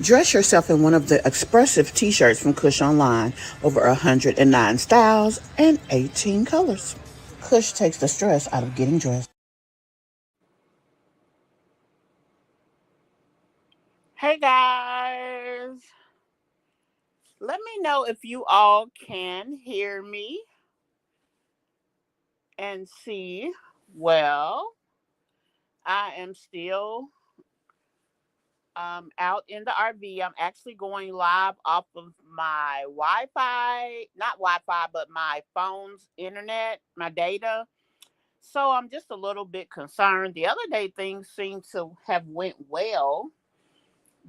Dress yourself in one of the expressive t-shirts from Kush Online. Over 109 styles and 18 colors. Kush takes the stress out of getting dressed. Hey guys, let me know if you all can hear me and see. Well, I am still out in the RV. I'm actually going live off of my Wi-Fi, not Wi-Fi, but my phone's internet, my data. So I'm just a little bit concerned. The other day things seem to have went well,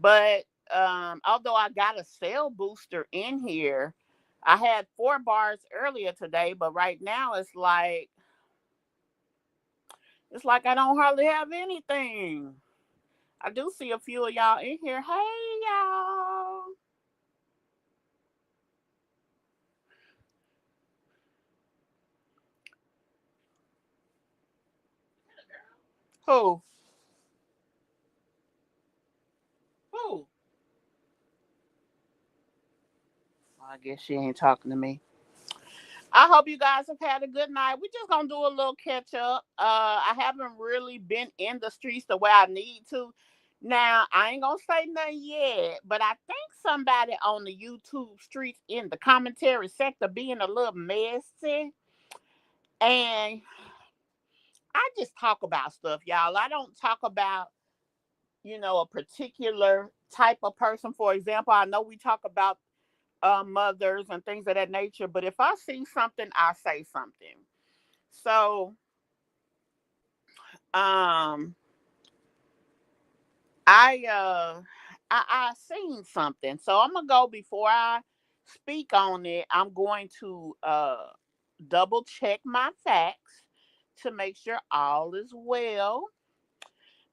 but although I got a cell booster in here, I had 4 bars earlier today, but right now it's like I don't hardly have anything. I do see a few of y'all in here. Hey y'all. Who? Who? I guess she ain't talking to me. I hope you guys have had a good night. We're just gonna do a little catch up. I haven't really been in the streets the way I need to. Now I ain't gonna say nothing yet, but I think somebody on the YouTube streets in the commentary sector being a little messy, and I just talk about stuff, y'all. I don't talk about a particular type of person. For example, I know we talk about mothers and things of that nature, but if I see something, I say something. So um I seen something. So I'm gonna go before I speak on it. I'm going to double check my facts to make sure all is well.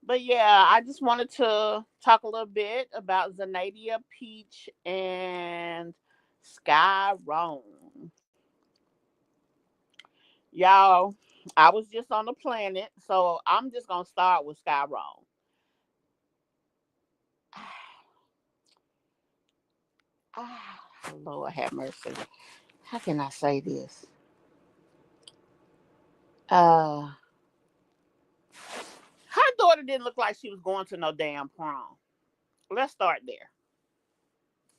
But yeah, I just wanted to talk a little bit about Zanadia Peach and Skye Rome. Y'all, I was just on the planet, so I'm just gonna start with Skye Rome. Lord have mercy. How can I say this? Uh, her daughter didn't look like she was going to no damn prom. Let's start there.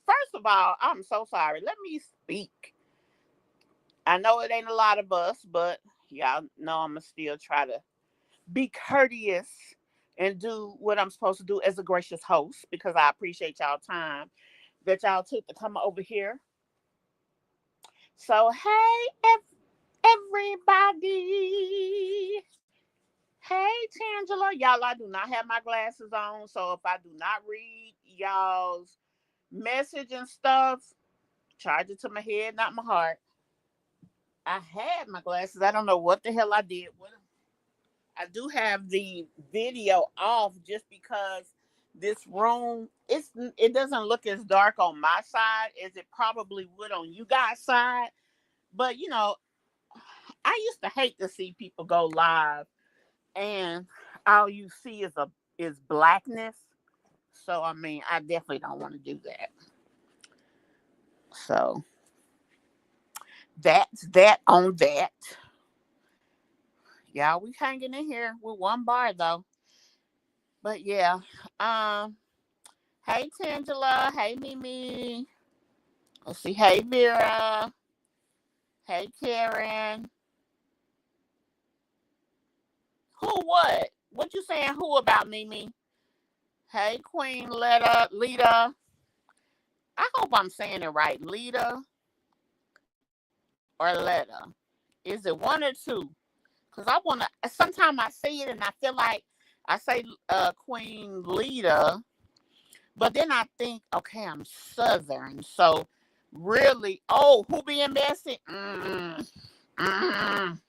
First of all, I'm so sorry. Let me speak. I know it ain't a lot of us, but y'all know I'm gonna still try to be courteous and do what I'm supposed to do as a gracious host because I appreciate y'all time that y'all took to come over here. So hey, everybody. Hey, Tangela. Y'all, I do not have my glasses on. So if I do not read y'all's message and stuff, charge it to my head, not my heart. I had my glasses. I don't know what the hell I did with them. I do have the video off just because this room it doesn't look as dark on my side as it probably would on you guys' side. But I used to hate to see people go live and all you see is blackness. So I mean, I definitely don't want to do that. So that's that on that. Y'all, we hanging in here with 1 bar though. But yeah, um, hey Tangela, hey Mimi. Let's see, hey Vera, hey Karen. Who what? What you saying? Who about Mimi? Hey Queen Lita. I hope I'm saying it right. Lita or Letta. Is it one or two? Because I want to, sometimes I say it and I feel like I say Queen Lita, but then I think, okay, I'm Southern. So really, oh, who being messy? Mm. I'm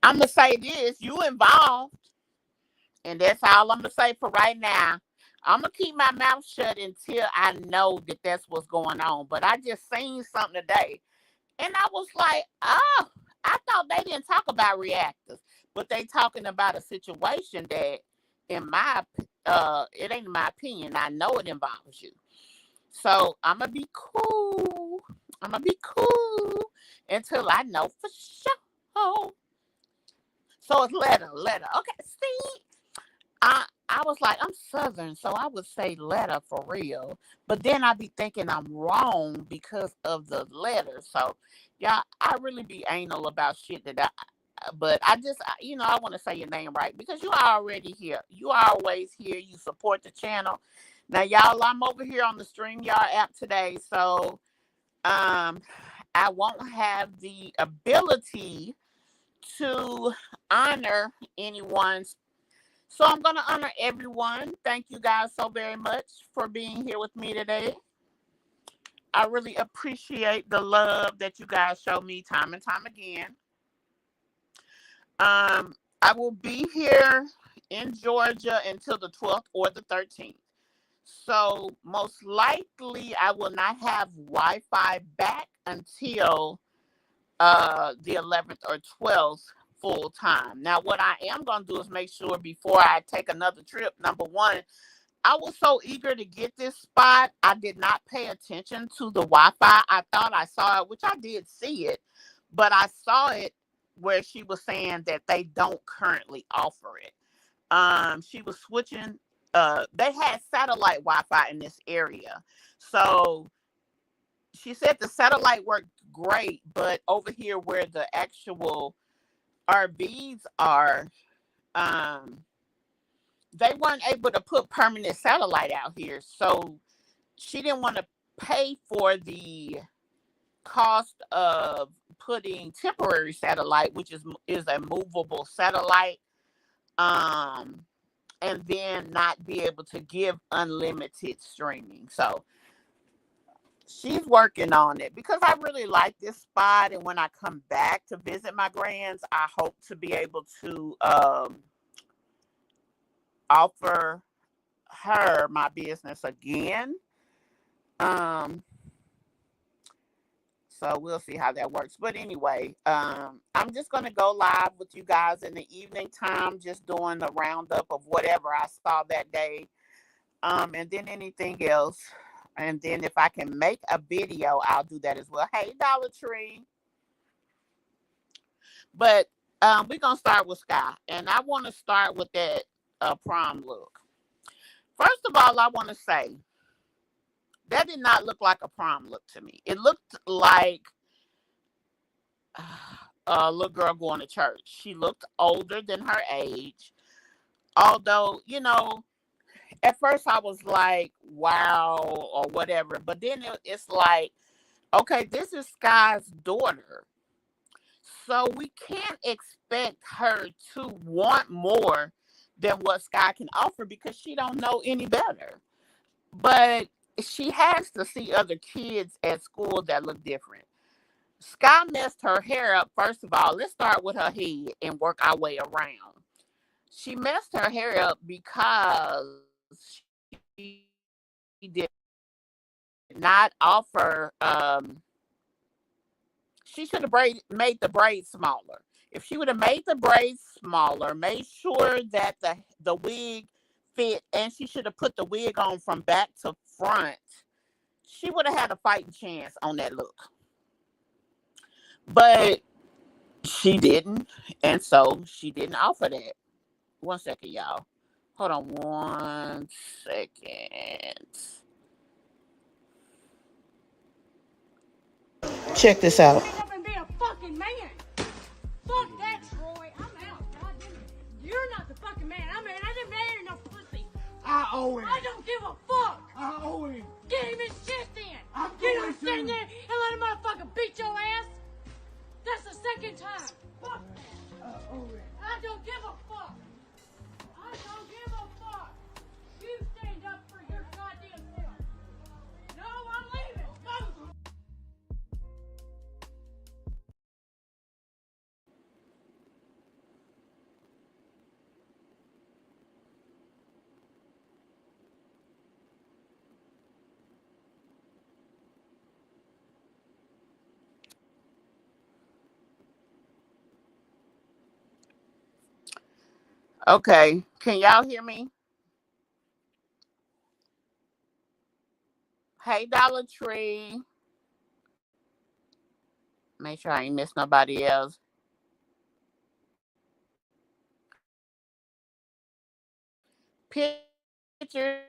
going to say this. You involved. And that's all I'm going to say for right now. I'm going to keep my mouth shut until I know that that's what's going on. But I just seen something today. And I was like, oh, I thought they didn't talk about reactors. But they talking about a situation that in my it ain't my opinion. I know it involves you. So I'm gonna be cool. I'm gonna be cool until I know for sure. So it's letter. Okay, see, I was like, I'm Southern, so I would say letter for real. But then I be thinking I'm wrong because of the letter. So yeah, I really be anal about shit that but I just, I want to say your name right because you are already here. You are always here. You support the channel. Now, y'all, I'm over here on the StreamYard app today, so I won't have the ability to honor anyone's. So I'm going to honor everyone. Thank you guys so very much for being here with me today. I really appreciate the love that you guys show me time and time again. I will be here in Georgia until the 12th or the 13th. So most likely I will not have Wi-Fi back until the 11th or 12th full time. Now, what I am going to do is make sure before I take another trip, number one, I was so eager to get this spot. I did not pay attention to the Wi-Fi. I thought I saw it, which I did see it, but I saw it where she was saying that they don't currently offer it. She was switching. They had satellite Wi-Fi in this area, so she said the satellite worked great, but over here where the actual RVs are, they weren't able to put permanent satellite out here. So she didn't want to pay for the cost of putting temporary satellite, which is a movable satellite, and then not be able to give unlimited streaming. So she's working on it because I really like this spot. And when I come back to visit my grands, I hope to be able to offer her my business again. So we'll see how that works. But anyway, I'm just going to go live with you guys in the evening time, just doing the roundup of whatever I saw that day. And then anything else. And then if I can make a video, I'll do that as well. Hey, Dollar Tree. But we're going to start with Skye. And I want to start with that prom look. First of all, I want to say, that did not look like a prom look to me. It looked like a little girl going to church. She looked older than her age. Although, at first I was like, wow, or whatever. But then it's like, okay, this is Skye's daughter. So we can't expect her to want more than what Skye can offer because she don't know any better. But she has to see other kids at school that look different. Skye messed her hair up. First of all, let's start with her head and work our way around. She messed her hair up because she did not offer. She should have made the braids smaller. If she would have made the braids smaller, made sure that the wig fit, and she should have put the wig on from back to front, she would have had a fighting chance on that look. But she didn't, and so she didn't offer that. 1 second, y'all. Hold on 1 second. Check this out. Wake up and be a fucking man. Fuck that, Troy. I'm out. Goddamn it. You're not the fucking man. I mean, I didn't marry no pussy. I owe him. I don't give a fuck. I owe him. Get him his shit then. I'm You going don't stand to. there and let a motherfucker beat your ass. That's the second time. Fuck that. I owe him. I don't give a fuck. I don't give a fuck. You stand up for your goddamn self. No, I'm leaving. Go. Okay, can y'all hear me? Hey, Dollar Tree. Make sure I ain't miss nobody else. Pictures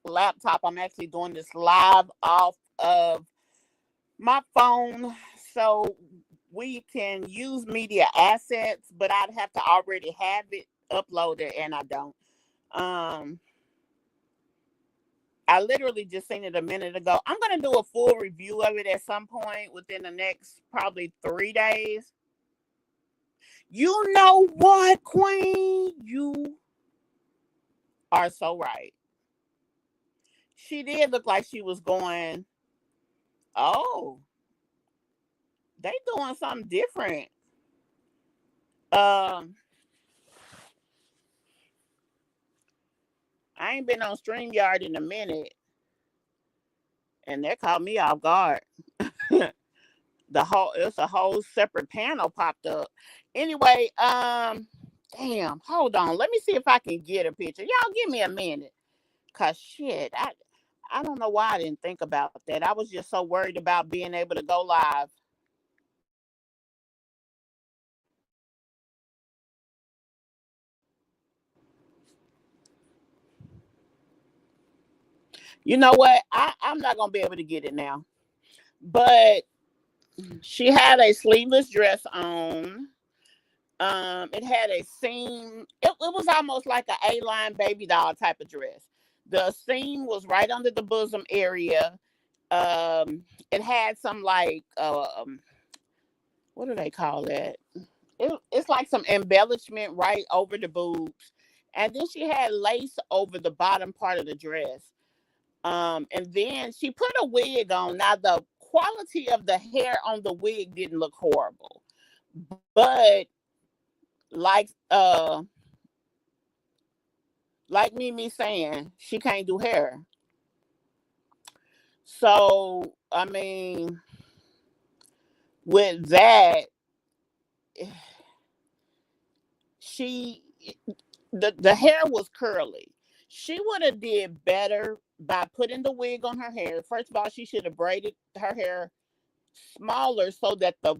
laptop. I'm actually doing this live off of my phone, so we can use media assets, but I'd have to already have it uploaded, and I don't. Um, I literally just seen it a minute ago. I'm gonna do a full review of it at some point within the next probably 3 days. You know what, Queen? You are so right. She did look like she was going, oh, they doing something different. Um, I ain't been on StreamYard in a minute, and that caught me off guard. It's a whole separate panel popped up. Anyway, damn, hold on. Let me see if I can get a picture. Y'all give me a minute. Cause shit, I don't know why I didn't think about that. I was just so worried about being able to go live. You know what? I'm not gonna be able to get it now. But she had a sleeveless dress on. It had a seam. It was almost like an A-line baby doll type of dress. The seam was right under the bosom area. It had some like what do they call that? It's like some embellishment right over the boobs, and then she had lace over the bottom part of the dress. And then she put a wig on. Now the quality of the hair on the wig didn't look horrible, but like me saying she can't do hair. So I mean, with that, she the hair was curly. She would have did better by putting the wig on her hair. First of all, she should have braided her hair smaller so that the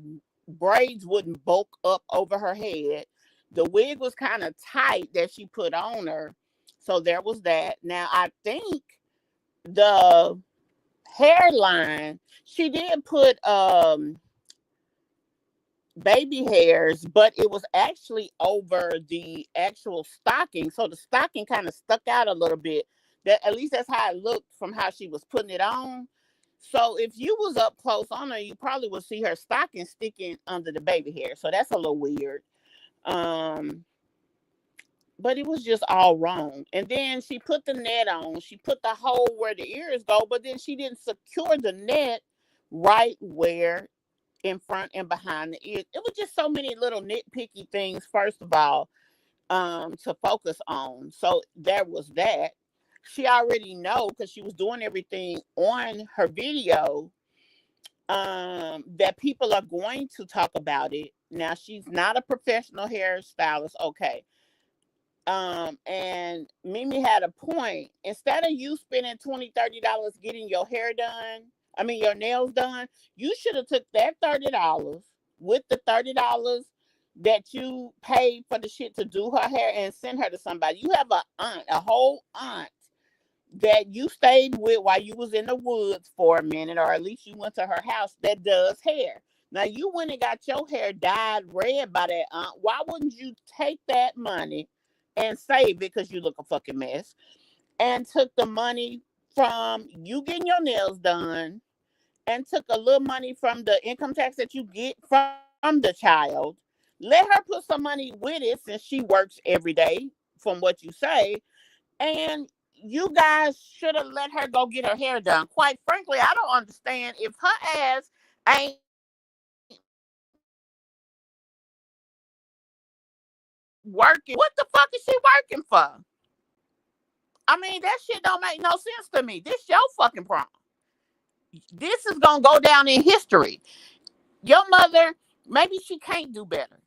braids wouldn't bulk up over her head. The wig was kind of tight that she put on her. So there was that. Now I think the hairline, she did put baby hairs, but it was actually over the actual stocking. So the stocking kind of stuck out a little bit. That at least that's how it looked from how she was putting it on. So if you was up close on her, you probably would see her stocking sticking under the baby hair. So that's a little weird. Um, but it was just all wrong. And then she put the net on. She put the hole where the ears go, but then she didn't secure the net right where in front and behind the ears. It was just so many little nitpicky things, first of all, to focus on. So there was that. She already know because she was doing everything on her video, that people are going to talk about it. Now she's not a professional hairstylist, okay. And Mimi had a point. Instead of you spending $20, $30 getting your hair done, I mean your nails done, you should have took that $30 with the $30 that you paid for the shit to do her hair and send her to somebody. You have a whole aunt that you stayed with while you was in the woods for a minute, or at least you went to her house, that does hair. Now you went and got your hair dyed red by that aunt. Why wouldn't you take that money and save it, because you look a fucking mess, and took the money from you getting your nails done, and took a little money from the income tax that you get from the child. Let her put some money with it since she works every day, from what you say, and you guys should have let her go get her hair done. Quite frankly, I don't understand if her ass ain't working. What the fuck is she working for? I mean, that shit don't make no sense to me. This your fucking prom. This is gonna go down in history. Your mother Maybe she can't do better.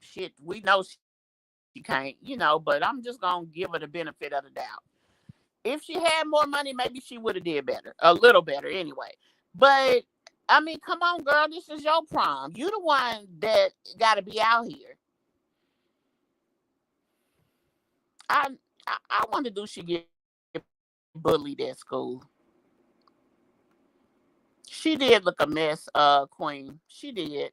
Shit, we know she can't, but I'm just gonna give her the benefit of the doubt. If she had more money, maybe she would have did better, a little better anyway. But I mean, come on, girl, this is your prom. You the one that got to be out here. I wonder, do she get bullied at school? She did look a mess, Queen. She did.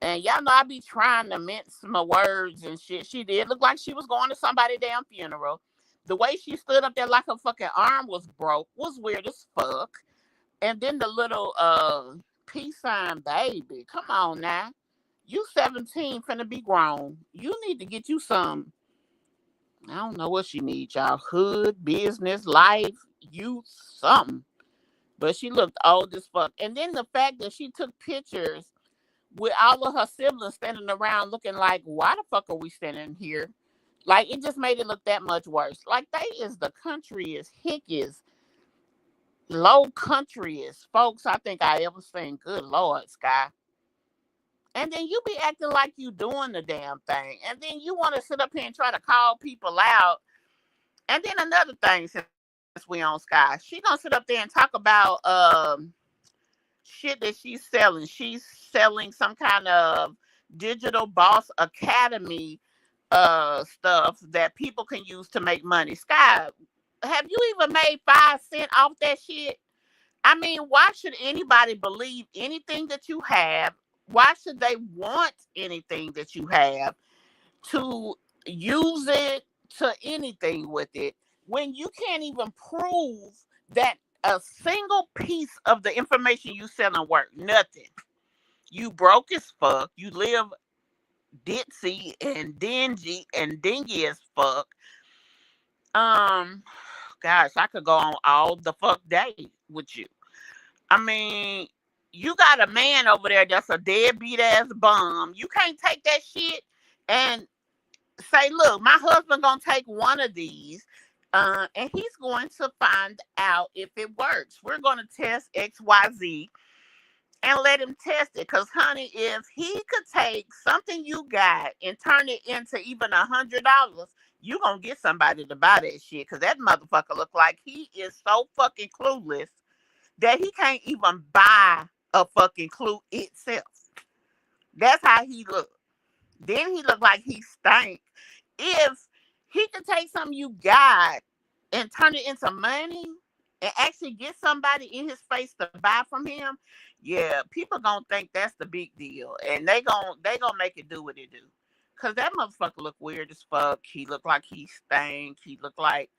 And y'all know I be trying to mince my words and shit. She did look like she was going to somebody's damn funeral. The way she stood up there like her fucking arm was broke was weird as fuck. And then the little peace sign baby. Come on now. You 17 finna be grown. You need to get you some. I don't know what she needs, y'all. Hood, business, life, youth, something. But she looked old as fuck. And then the fact that she took pictures with all of her siblings standing around looking like, why the fuck are we standing here? Like, it just made it look that much worse. Like, they is the countryest, hickiest, low countryest folks I think I ever seen. Good Lord, Skye. And then you be acting like you doing the damn thing. And then you want to sit up here and try to call people out. And then another thing, since we on Skye, she gonna sit up there and talk about shit that she's selling. She's selling some kind of digital boss academy stuff that people can use to make money. Skye, have you even made 5 cents off that shit? I mean, why should anybody believe anything that you have? Why should they want anything that you have to use it to anything with it when you can't even prove that a single piece of the information you selling work? Nothing. You broke as fuck. You live ditzy and dingy and dingy as fuck. Um, Gosh, I could go on all the fuck day with you. I mean, you got a man over there that's a deadbeat ass bum. You can't take that shit and say, look, my husband gonna take one of these, and he's going to find out if it works. We're gonna test XYZ and let him test it. Cause honey, if he could take something you got and turn it into even $100, you gonna get somebody to buy that shit. Cause that motherfucker look like he is so fucking clueless that he can't even buy a fucking clue itself. That's how he look. Then he look like he stank. If he could take something you got and turn it into money and actually get somebody in his face to buy from him, yeah, people gonna think that's the big deal, and they gonna make it do what it do. Cause that motherfucker look weird as fuck. He look like he stank. He look like,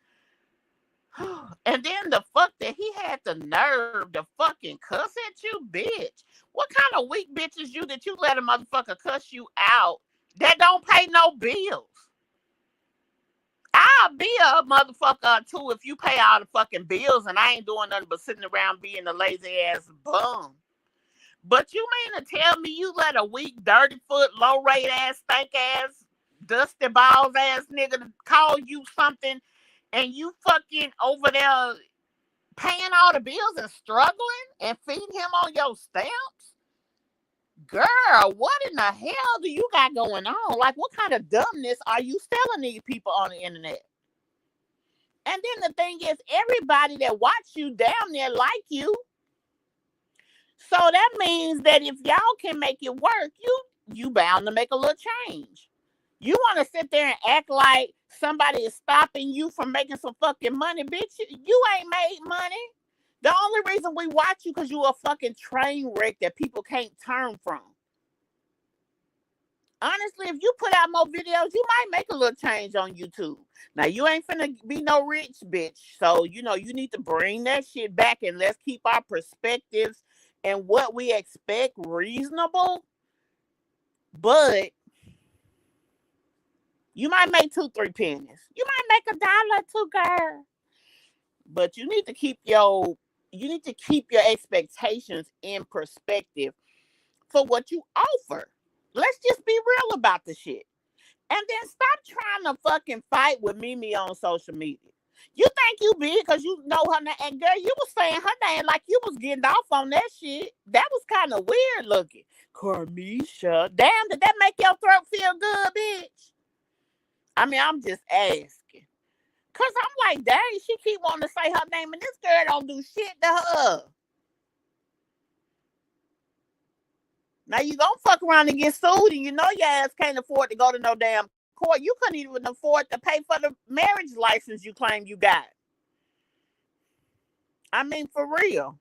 and then the fuck that he had the nerve to fucking cuss at you, bitch. What kind of weak bitch is you that you let a motherfucker cuss you out that don't pay no bills? I'll be a motherfucker too if you pay all the fucking bills and I ain't doing nothing but sitting around being a lazy ass bum. But you mean to tell me you let a weak, dirty foot, low rate ass, stank ass, dusty balls ass nigga to call you something and you fucking over there paying all the bills and struggling and feeding him on your stamps? Girl, what in the hell do you got going on? Like, what kind of dumbness are you selling these people on the internet? And then the thing is, everybody that watch you down there like you. So that means that if y'all can make it work, you bound to make a little change. You want to sit there and act like somebody is stopping you from making some fucking money, bitch. You ain't made money. The only reason we watch you because you a fucking train wreck that people can't turn from. Honestly, if you put out more videos, you might make a little change on YouTube. Now, you ain't finna be no rich bitch. So, you need to bring that shit back and let's keep our perspectives and what we expect reasonable. But you might make 2-3 pennies. You might make $1 or $2, girl. But you need to keep your expectations in perspective for what you offer. Let's just be real about the shit. And then stop trying to fucking fight with Mimi on social media. You think you big because you know her name. And girl, you was saying her name like you was getting off on that shit. That was kind of weird looking. Carmisha. Damn, did that make your throat feel good, bitch? I mean, I'm just asking. Cause I'm like, dang, she keep wanting to say her name and this girl don't do shit to her. Now you gonna fuck around and get sued and you know your ass can't afford to go to no damn court. You couldn't even afford to pay for the marriage license you claim you got. I mean, for real.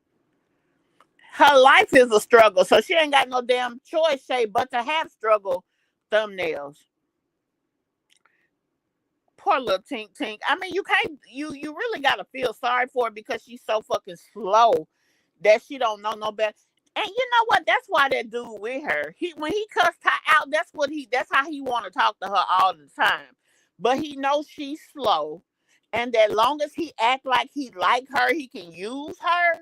Her life is a struggle, so she ain't got no damn choice, Shay, but to have struggle thumbnails. Poor little Tink Tink. I mean, you can't. You really gotta feel sorry for her because she's so fucking slow that she don't know no better. And you know what? That's why that dude with her. When he cussed her out, that's how he want to talk to her all the time. But he knows she's slow, and that long as he act like he like her, he can use her.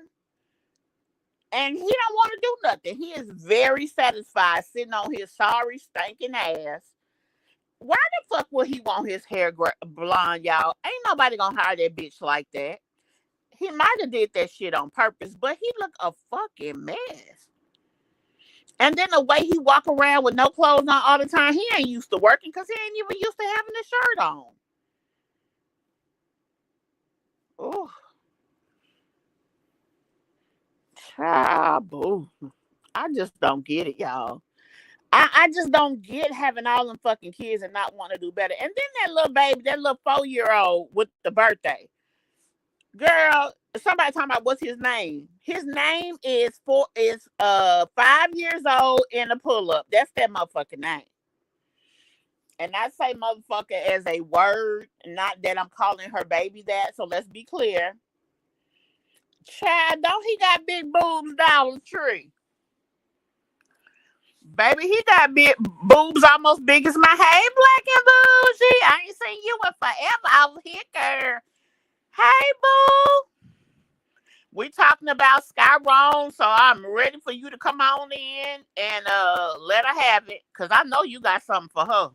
And he don't want to do nothing. He is very satisfied sitting on his sorry stinking ass. Why the fuck would he want his hair blonde, y'all? Ain't nobody gonna hire that bitch like that. He might have did that shit on purpose, but he look a fucking mess. And then the way he walk around with no clothes on all the time, he ain't used to working because he ain't even used to having a shirt on. Oh, child, boo. I just don't get it, y'all. I just don't get having all them fucking kids and not want to do better. And then that little baby, that little 4-year-old with the birthday. Girl, somebody talking about what's his name. His name is 5 years old in a pull-up. That's that motherfucking name. And I say motherfucker as a word, not that I'm calling her baby that. So let's be clear. Chad, don't he got big boobs, Dollar Tree? Baby, he got big boobs almost big as my hey, Black and Bougie. I ain't seen you in forever. I was here, girl. Hey, boo. We talking about Skye, so I'm ready for you to come on in and let her have it. Cause I know you got something for her.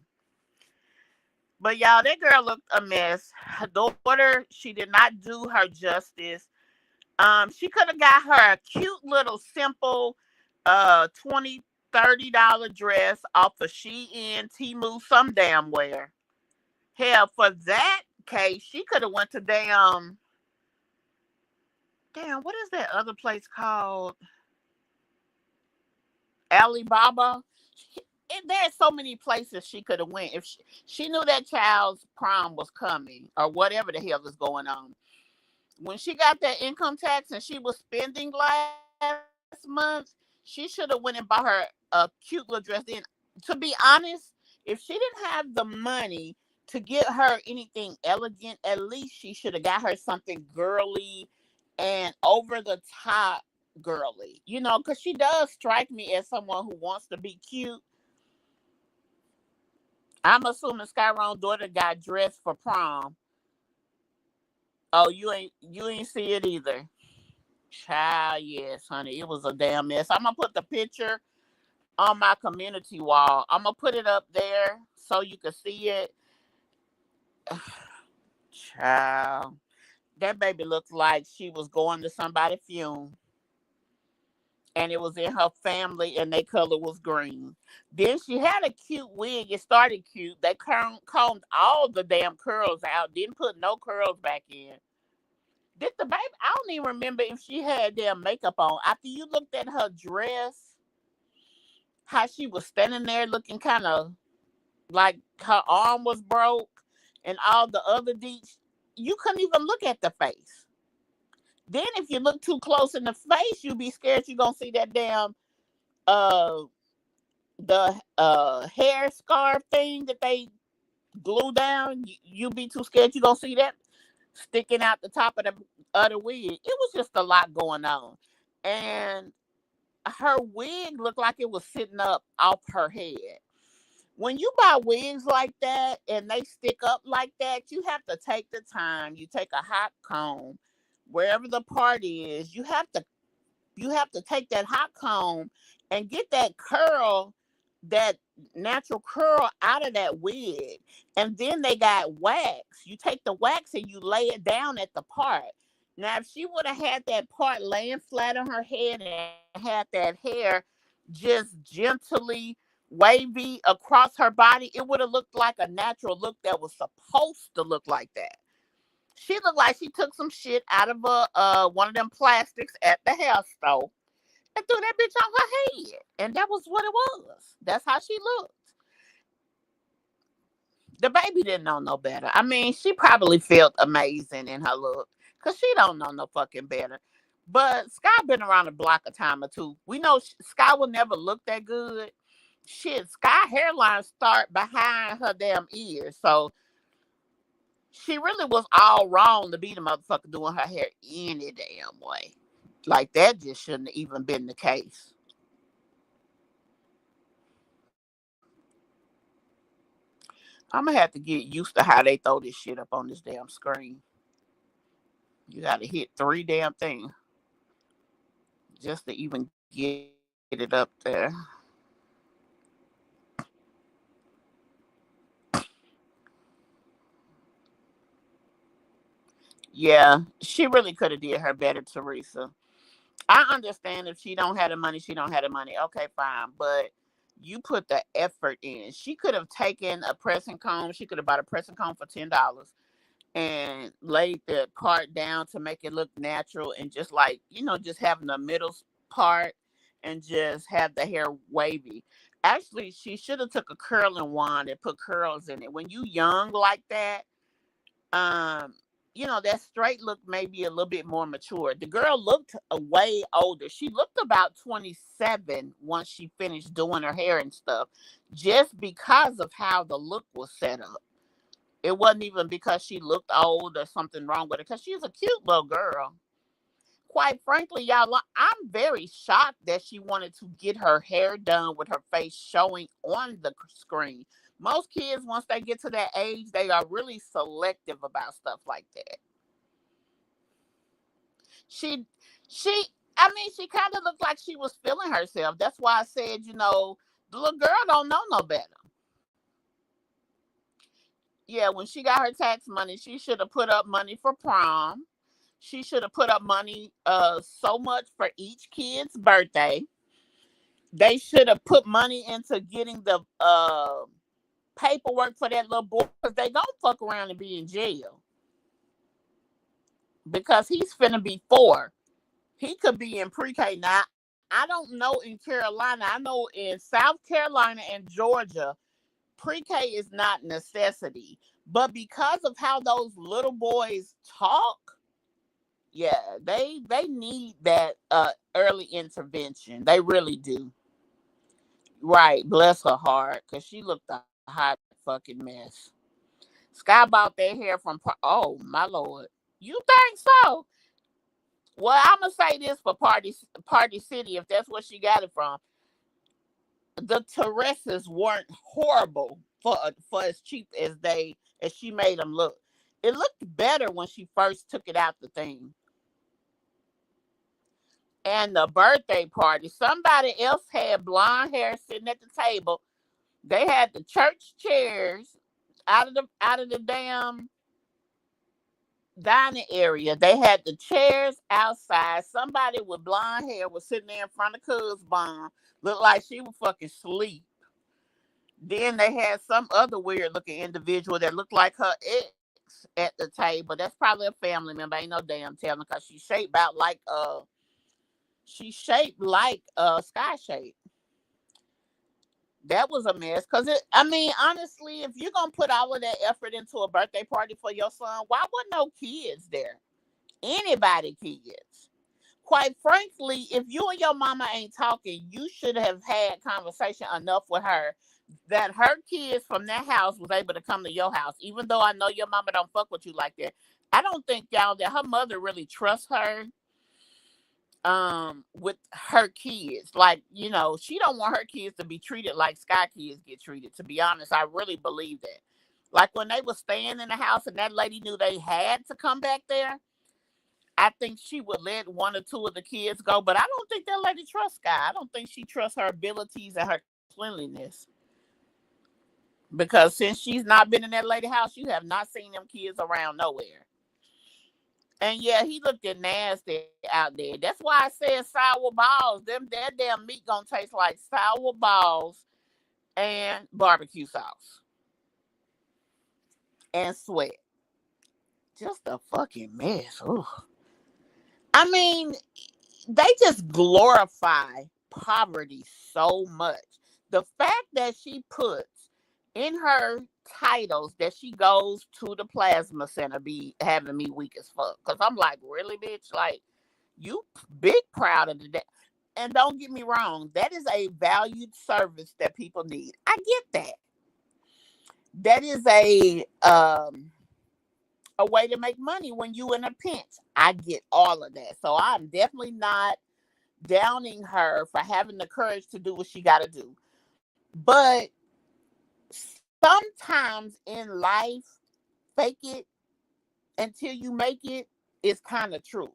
But y'all, that girl looked a mess. Her daughter, she did not do her justice. She could have got her a cute little simple 20 $30 dress off of Shein, Temu, some damn where. Hell, for that case, she could have went to damn, what is that other place called? Alibaba. There's so many places she could have went if she knew that child's prom was coming or whatever the hell is going on. When she got that income tax and she was spending last month, she should have went and bought her a cute little dress. Then, to be honest, if she didn't have the money to get her anything elegant, at least she should have got her something girly and over the top girly. You know, because she does strike me as someone who wants to be cute. I'm assuming Skyrone's daughter got dressed for prom. Oh, you ain't see it either. Child, yes, honey. It was a damn mess. I'm gonna put the picture on my community wall. I'm gonna put it up there so you can see it. Child. That baby looked like she was going to somebody's funeral. And it was in her family and their color was green. Then she had a cute wig. It started cute. They combed all the damn curls out. Didn't put no curls back in. Did the baby? I don't even remember if she had damn makeup on. After you looked at her dress, how she was standing there looking kind of like her arm was broke and all the other deets, you couldn't even look at the face. Then if you look too close in the face, you'd be scared you're gonna see that damn uh the hair scarf thing that they glue down. You be too scared you're gonna see that sticking out the top of the other wig. It was just a lot going on. And her wig looked like it was sitting up off her head. When you buy wigs like that and they stick up like that, you have to take the time. You take a hot comb, wherever the part is, you have to take that hot comb and get that curl that natural curl out of that wig. And then they got wax. You take the wax and you lay it down at the part. Now, if she would have had that part laying flat on her head and had that hair just gently wavy across her body, it would have looked like a natural look that was supposed to look like that. She looked like she took some shit out of a one of them plastics at the hair store and threw that bitch on her head. And that was what it was. That's how she looked. The baby didn't know no better. I mean, she probably felt amazing in her look because she don't know no fucking better. But Skye been around the block a time or two. We know Skye will never look that good. Shit, Skye hairline start behind her damn ears. So she really was all wrong to be the motherfucker doing her hair any damn way. Like that just shouldn't have even been the case. I'm gonna have to get used to how they throw this shit up on this damn screen. You gotta hit three damn things just to even get it up there. Yeah, she really could have did her better, Teresa. I understand if she don't have the money, she don't have the money. Okay, fine. But you put the effort in. She could have taken a pressing comb. She could have bought a pressing comb for $10 and laid the part down to make it look natural and just like, just having the middle part and just have the hair wavy. Actually, she should have took a curling wand and put curls in it. When you young like that, um that straight look may be a little bit more mature. The girl looked way older. She looked about 27 once she finished doing her hair and stuff, just because of how the look was set up. It wasn't even because she looked old or something wrong with her, because she's a cute little girl. Quite frankly, y'all, I'm very shocked that she wanted to get her hair done with her face showing on the screen. Most kids, once they get to that age, they are really selective about stuff like that. She, she, I mean, she kind of looked like she was feeling herself. That's why I said, the little girl don't know no better. Yeah, when she got her tax money, she should have put up money for prom. She should have put up money so much for each kid's birthday. They should have put money into getting the paperwork for that little boy, because they gonna fuck around and be in jail. Because he's finna be 4. He could be in pre-K. Now, I don't know in Carolina. I know in South Carolina and Georgia, pre-K is not necessity. But because of how those little boys talk, yeah, they need that early intervention. They really do. Right, bless her heart, because she looked a hot fucking mess. Skye bought that hair from. Oh my lord, you think so? Well, I'm gonna say this for Party City, if that's where she got it from. The Teresa's weren't horrible for as cheap as she made them look. It looked better when she first took it out the thing. And the birthday party, somebody else had blonde hair sitting at the table. They had the church chairs out of the damn dining area. They had the chairs outside. Somebody with blonde hair was sitting there in front of Cuz Bomb. Looked like she was fucking sleep. Then they had some other weird looking individual that looked like her ex at the table. That's probably a family member. Ain't no damn telling, because she shaped like Sky shape. That was a mess. Cause I mean, honestly, if you're gonna put all of that effort into a birthday party for your son, why wasn't no kids there? Anybody kids. Quite frankly, if you and your mama ain't talking, you should have had conversation enough with her that her kids from that house was able to come to your house. Even though I know your mama don't fuck with you like that, I don't think, y'all, that her mother really trusts her with her kids. Like, she don't want her kids to be treated like Sky kids get treated. To be honest, I really believe that. Like when they were staying in the house and that lady knew they had to come back there, I think she would let one or two of the kids go. But I don't think that lady trusts Sky. I don't think she trusts her abilities and her cleanliness. Because since she's not been in that lady house, you have not seen them kids around nowhere. And yeah, he looked at nasty out there. That's why I said sour balls. That damn meat gonna taste like sour balls and barbecue sauce and sweat. Just a fucking mess. Ugh. I mean, they just glorify poverty so much. The fact that she puts in her titles that she goes to the plasma center be having me weak as fuck. Cause I'm like, really, bitch? Like, you big proud of that. And don't get me wrong, that is a valued service that people need. I get that. That is a way to make money when you in a pinch. I get all of that. So I'm definitely not downing her for having the courage to do what she got to do. But sometimes in life, fake it until you make it is kind of true.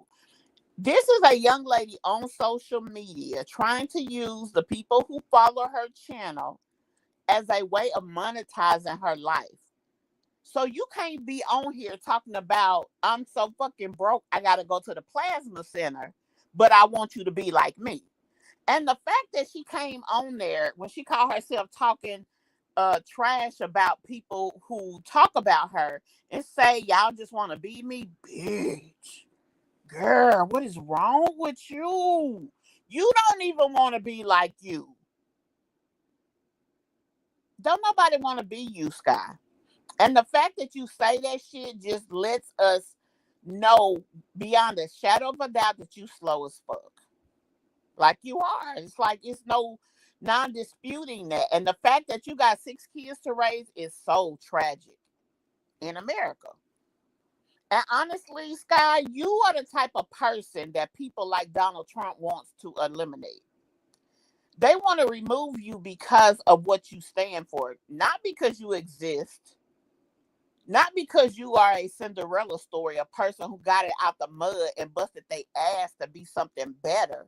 This is a young lady on social media trying to use the people who follow her channel as a way of monetizing her life. So you can't be on here talking about, I'm so fucking broke, I got to go to the plasma center, but I want you to be like me. And the fact that she came on there when she called herself talking trash about people who talk about her and say, y'all just want to be me, bitch. Girl, what is wrong with you? You don't even want to be like you. Don't nobody want to be you, Skye. And the fact that you say that shit just lets us know beyond a shadow of a doubt that you slow as fuck. Like you are. It's like it's no non-disputing that. And the fact that you got 6 kids to raise is so tragic in America. And honestly, Skye, you are the type of person that people like Donald Trump wants to eliminate. They want to remove you because of what you stand for, not because you exist, not because you are a Cinderella story, a person who got it out the mud and busted their ass to be something better,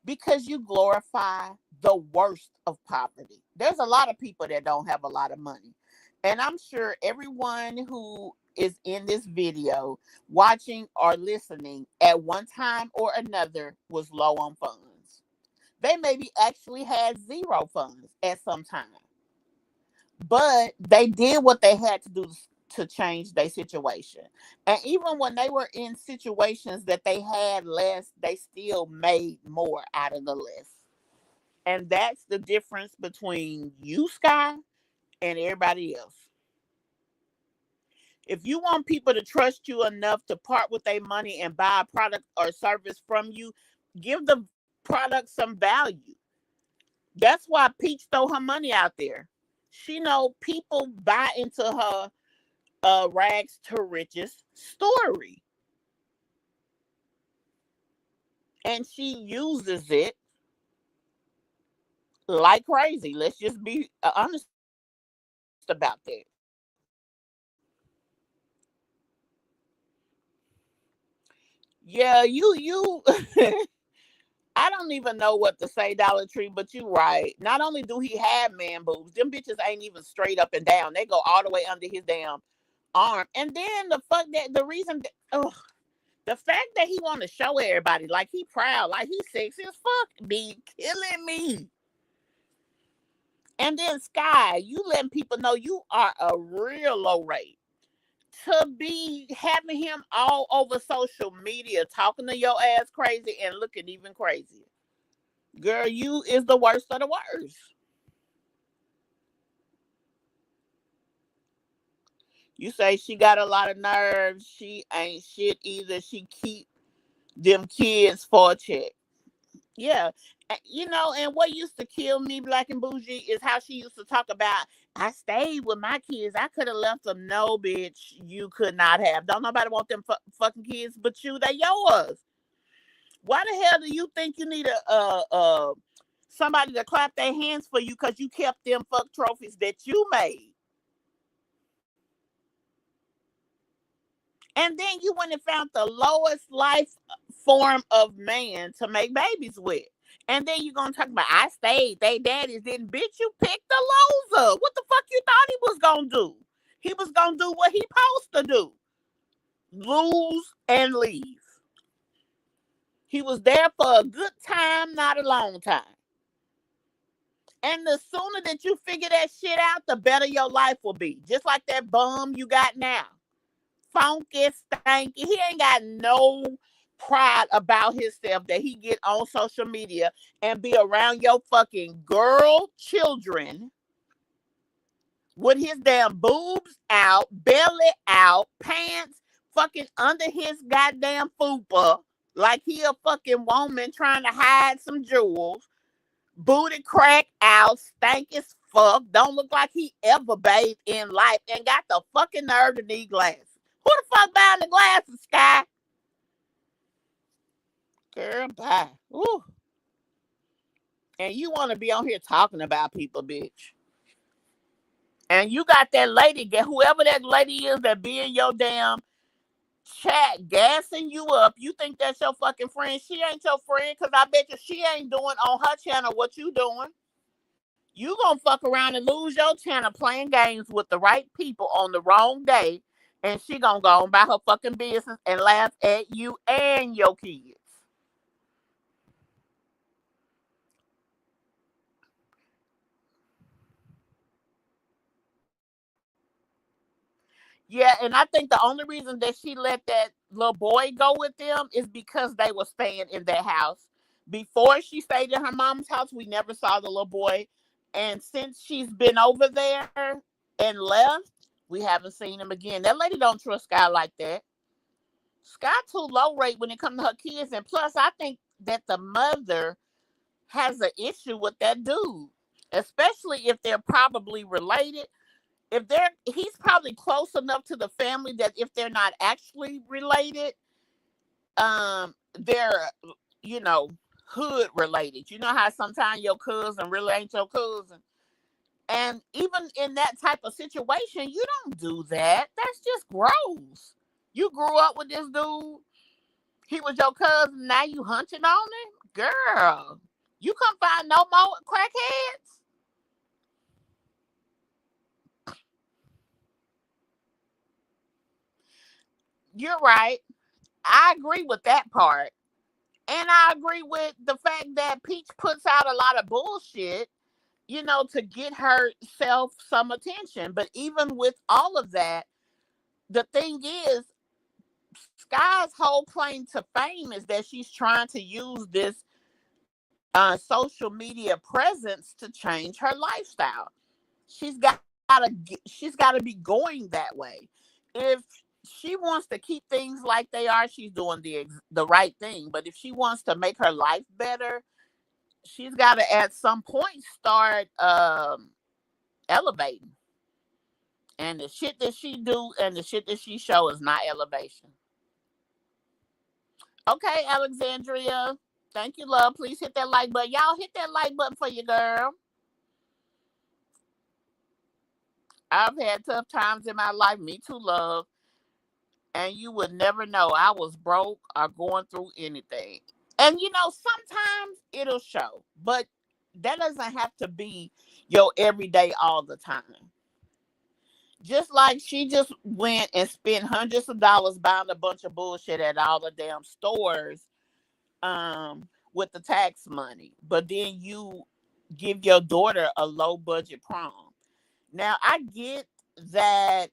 because you glorify the worst of poverty. There's a lot of people that don't have a lot of money. And I'm sure everyone who is in this video, watching or listening at one time or another was low on funds. They maybe actually had zero funds at some time. But they did what they had to do to change their situation. And even when they were in situations that they had less, they still made more out of the less. And that's the difference between you, Skye, and everybody else. If you want people to trust you enough to part with their money and buy a product or service from you, give the product some value. That's why Peach throw her money out there. She know people buy into her rags to riches story, and she uses it like crazy. Let's just be honest about that. Yeah, you I don't even know what to say, Dollar Tree, but you right. Not only do he have man boobs, them bitches ain't even straight up and down. They go all the way under his damn arm. And then the fuck that the reason that, the fact that he want to show everybody like he proud, like he sexy as fuck, be killing me. And then Skye, you letting people know you are a real low rate. To be having him all over social media talking to your ass crazy and looking even crazier. Girl, you is the worst of the worst. You say she got a lot of nerves. She ain't shit either. She keep them kids for a check. Yeah. And what used to kill me, Black and Bougie, is how she used to talk about, I stayed with my kids. I could have left them. No, bitch, you could not have. Don't nobody want them fucking kids but you. They yours. Why the hell do you think you need somebody to clap their hands for you because you kept them fuck trophies that you made? And then you went and found the lowest life form of man to make babies with. And then you gonna talk about I stayed. They daddies didn't. Bitch, you picked the loser. What the fuck you thought he was gonna do? He was gonna do what he supposed to do. Lose and leave. He was there for a good time, not a long time. And the sooner that you figure that shit out, the better your life will be. Just like that bum you got now. Funky, stanky. He ain't got no pride about himself that he get on social media and be around your fucking girl children with his damn boobs out, belly out, pants fucking under his goddamn fupa like he a fucking woman trying to hide some jewels. Booty crack out, stank as fuck, don't look like he ever bathed in life, and got the fucking nerve to need glasses. Who the fuck buying the glasses, Skye? Girl, bye. Ooh. And you want to be on here talking about people, bitch. And you got that lady, whoever that lady is that be in your damn chat gassing you up. You think that's your fucking friend. She ain't your friend, because I bet you she ain't doing on her channel what you doing. You gonna fuck around and lose your channel playing games with the right people on the wrong day, and she gonna go on about her fucking business and laugh at you and your kids. Yeah, and I think the only reason that she let that little boy go with them is because they were staying in their house. Before she stayed in her mom's house, we never saw the little boy. And since she's been over there and left, we haven't seen him again. That lady don't trust Skye like that. Skye too low rate when it comes to her kids. And plus, I think that the mother has an issue with that dude, especially if they're probably related. If he's probably close enough to the family that if they're not actually related, they're, you know, hood related. You know how sometimes your cousin really ain't your cousin. And even in that type of situation, you don't do that. That's just gross. You grew up with this dude. He was your cousin. Now you hunching on him? Girl, you couldn't find no more crackheads? You're right. I agree with that part. And I agree with the fact that Peach puts out a lot of bullshit, to get herself some attention. But even with all of that, the thing is, Skye's whole claim to fame is that she's trying to use this social media presence to change her lifestyle. She's got she's got to be going that way. If she wants to keep things like they are, she's doing the right thing. But if she wants to make her life better, she's got to at some point start elevating. And the shit that she do and the shit that she show is not elevation. Okay, Alexandria. Thank you, love. Please hit that like button. Y'all hit that like button for your girl. I've had tough times in my life. Me too, love. And you would never know I was broke or going through anything. And sometimes it'll show, but that doesn't have to be your everyday all the time. Just like she just went and spent hundreds of dollars buying a bunch of bullshit at all the damn stores with the tax money. But then you give your daughter a low budget prom. Now that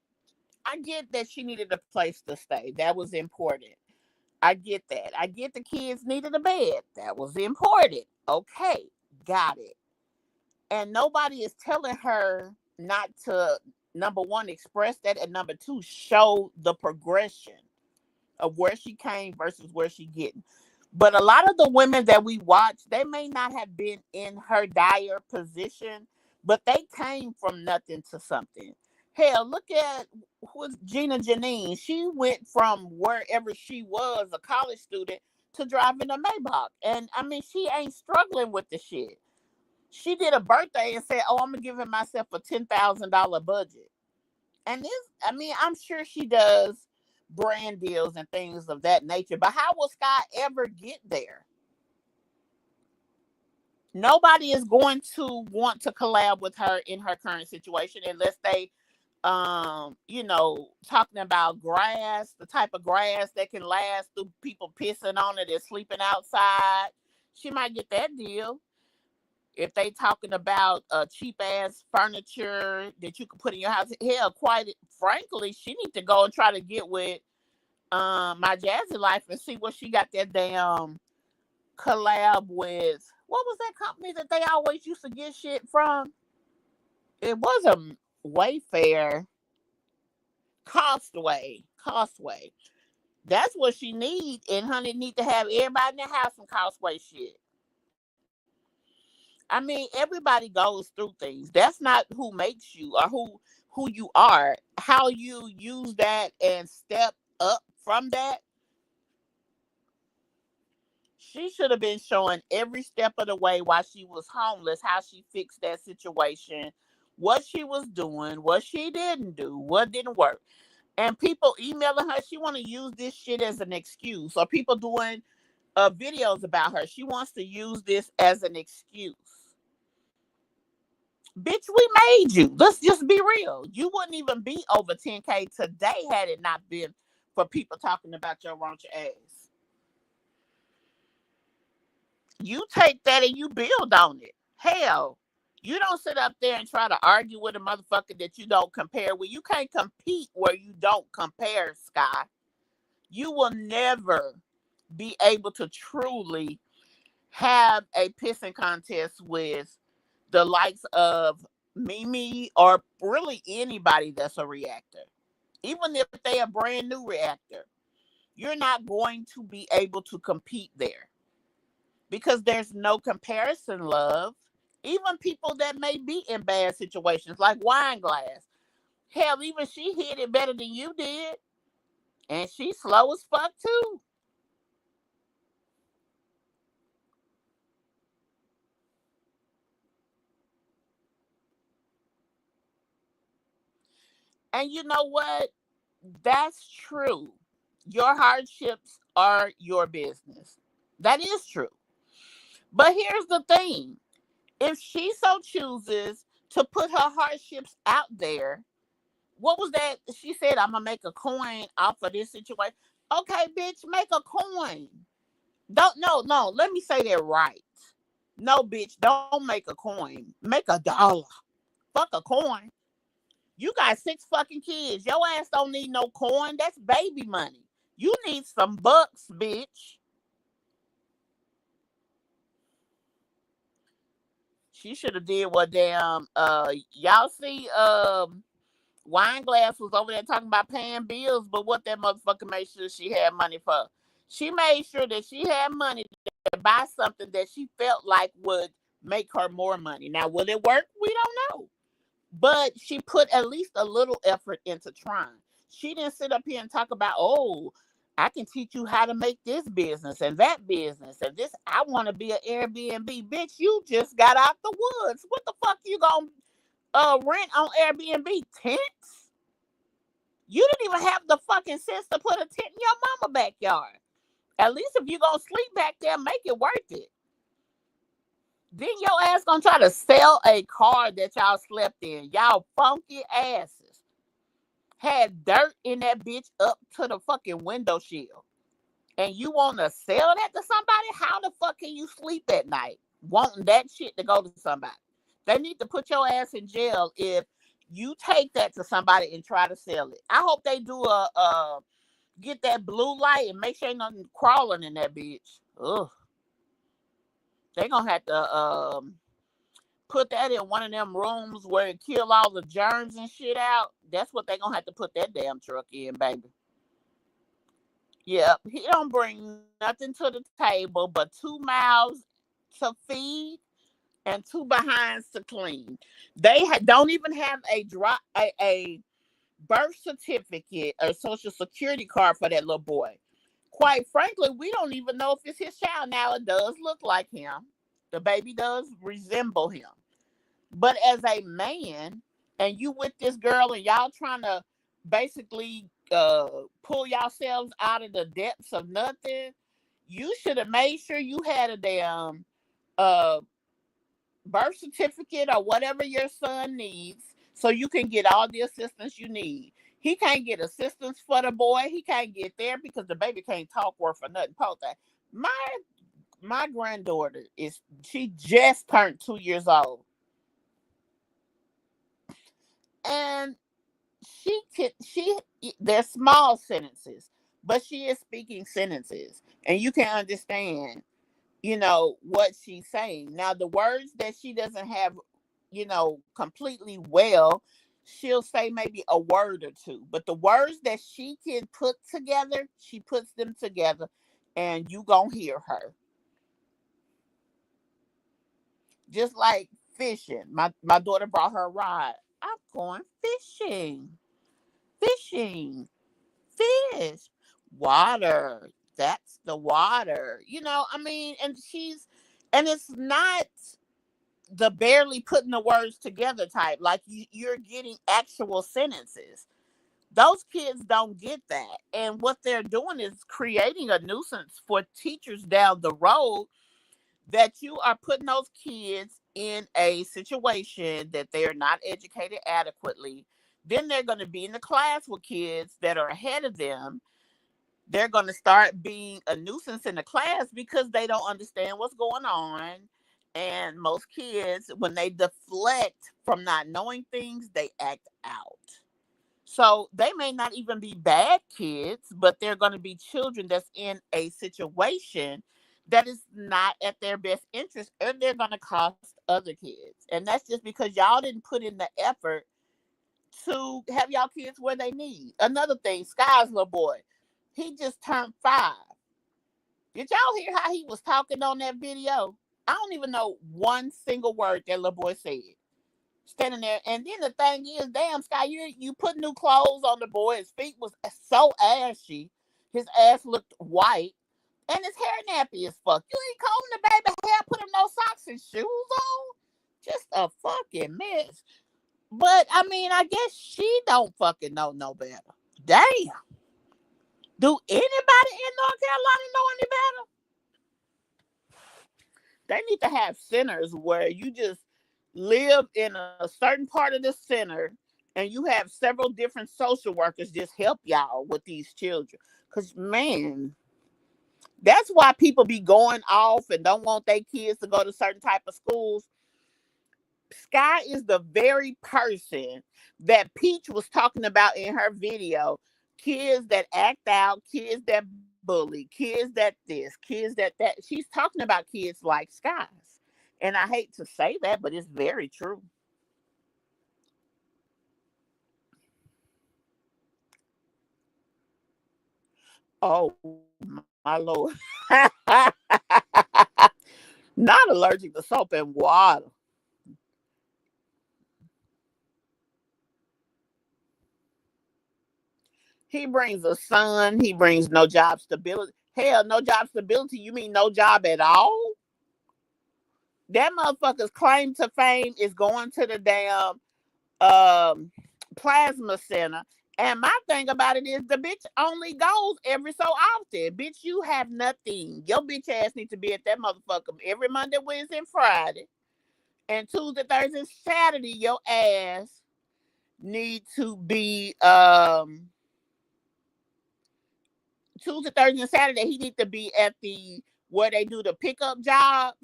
I get that she needed a place to stay. That was important. I get that. I get the kids needed a bed. That was important. Okay, got it. And nobody is telling her not to, number one, express that, and number two, show the progression of where she came versus where she getting. But a lot of the women that we watch, they may not have been in her dire position, but they came from nothing to something. Hell, look at who's Gina Janine. She went from wherever she was, a college student, to driving a Maybach. And I mean, she ain't struggling with the shit. She did a birthday and said, "Oh, I'm gonna give myself a $10,000 budget." And I'm sure she does brand deals and things of that nature. But how will Skye ever get there? Nobody is going to want to collab with her in her current situation unless they talking about grass, the type of grass that can last through people pissing on it and sleeping outside. She might get that deal. If they talking about cheap ass furniture that you can put in your house, hell, quite frankly, she need to go and try to get with my Jazzy Life and see what she got that damn collab with. What was that company that they always used to get shit from? It was a Wayfair. Costway. That's what she need, and honey need to have everybody in the house some Costway shit. I mean, everybody goes through things. That's not who makes you or who you are. How you use that and step up from that. She should have been showing every step of the way while she was homeless, how she fixed that situation, what she was doing, what she didn't do, what didn't work. And people emailing her, she want to use this shit as an excuse. Or people doing videos about her, she wants to use this as an excuse. Bitch, we made you. Let's just be real. You wouldn't even be over 10K today had it not been for people talking about your raunch ass. You take that and you build on it. Hell, you don't sit up there and try to argue with a motherfucker that you don't compare with. You can't compete where you don't compare, Skye. You will never be able to truly have a pissing contest with the likes of Mimi or really anybody that's a reactor. Even if they a brand new reactor, you're not going to be able to compete there because there's no comparison, love. Even people that may be in bad situations like Wine Glass. Hell, even she hit it better than you did. And she's slow as fuck too. And you know what? That's true. Your hardships are your business. That is true. But here's the thing. If she so chooses to put her hardships out there, what was that? She said, I'm going to make a coin off of this situation. Okay, bitch, make a coin. No, let me say that right. No, bitch, don't make a coin. Make $1. Fuck a coin. You got 6 fucking kids. Your ass don't need no coin. That's baby money. You need some bucks, bitch. She should have did what damn y'all see Wine Glass was over there talking about paying bills, but what that motherfucker made sure she had money for. She made sure that she had money to buy something that she felt like would make her more money. Now, will it work? We don't know. But she put at least a little effort into trying. She didn't sit up here and talk about, oh, I can teach you how to make this business and that business and this. I want to be an Airbnb. Bitch, you just got out the woods. What the fuck you gonna rent on Airbnb? Tents? You didn't even have the fucking sense to put a tent in your mama backyard. At least if you gonna sleep back there, make it worth it. Then your ass gonna try to sell a car that y'all slept in. Y'all funky asses had dirt in that bitch up to the fucking window shield. And you wanna sell that to somebody? How the fuck can you sleep at night wanting that shit to go to somebody? They need to put your ass in jail if you take that to somebody and try to sell it. I hope they do get that blue light and make sure ain't nothing crawling in that bitch. Ugh. They gonna have to put that in one of them rooms where it kill all the germs and shit out. That's what they gonna have to put that damn truck in, baby. Yep, he don't bring nothing to the table but 2 mouths to feed and 2 behinds to clean. They don't even have a birth certificate or social security card for that little boy. Quite frankly, we don't even know if it's his child. Now, it does look like him. The baby does resemble him. But as a man, and you with this girl and y'all trying to basically pull yourselves out of the depths of nothing, you should have made sure you had a damn birth certificate or whatever your son needs so you can get all the assistance you need. He can't get assistance for the boy. He can't get therapy because the baby can't talk worth for nothing. Post that. My granddaughter she just turned 2 years old. And she they're small sentences, but she is speaking sentences. And you can understand, what she's saying. Now, the words that she doesn't have, completely well, she'll say maybe a word or two. But the words that she can put together, she puts them together, and you gonna hear her. Just like fishing. My daughter brought her a rod. I'm going fishing. Fishing. Fish. Water. That's the water. And it's not the barely putting the words together type. Like you're getting actual sentences. Those kids don't get that. And what they're doing is creating a nuisance for teachers down the road, that you are putting those kids in a situation that they're not educated adequately. Then they're going to be in the class with kids that are ahead of them. They're going to start being a nuisance in the class because they don't understand what's going on. And most kids, when they deflect from not knowing things, they act out. So they may not even be bad kids, but they're going to be children that's in a situation that is not at their best interest, and they're going to cost other kids. And that's just because y'all didn't put in the effort to have y'all kids where they need. Another thing, Skye's little boy, he just turned 5. Did y'all hear how he was talking on that video? I don't even know one single word that little boy said. Standing there, and then the thing is, damn, Skye, you put new clothes on the boy. His feet was so ashy. His ass looked white, and his hair nappy as fuck. You ain't combing the baby hair, put him no socks and shoes on. Just a fucking mess. But I mean, I guess she don't fucking know no better. Damn. Do anybody in North Carolina know any better? They need to have centers where you just live in a certain part of the center, and you have several different social workers just help y'all with these children. Because, man, that's why people be going off and don't want their kids to go to certain type of schools. Skye is the very person that Peach was talking about in her video. Kids that act out, kids that bully, kids that this, kids that. She's talking about kids like Skye's. And I hate to say that, but it's very true. Oh, my Lord. Not allergic to soap and water. He brings a son. He brings no job stability. Hell, no job stability. You mean no job at all? That motherfucker's claim to fame is going to the damn um, plasma center. And my thing about it is the bitch only goes every so often. Bitch, you have nothing. Your bitch ass needs to be at that motherfucker every Monday, Wednesday, and Friday. And Tuesday, Thursday, Saturday, your ass need to be Tuesday, Thursday, and Saturday, he need to be at the where they do the pickup jobs.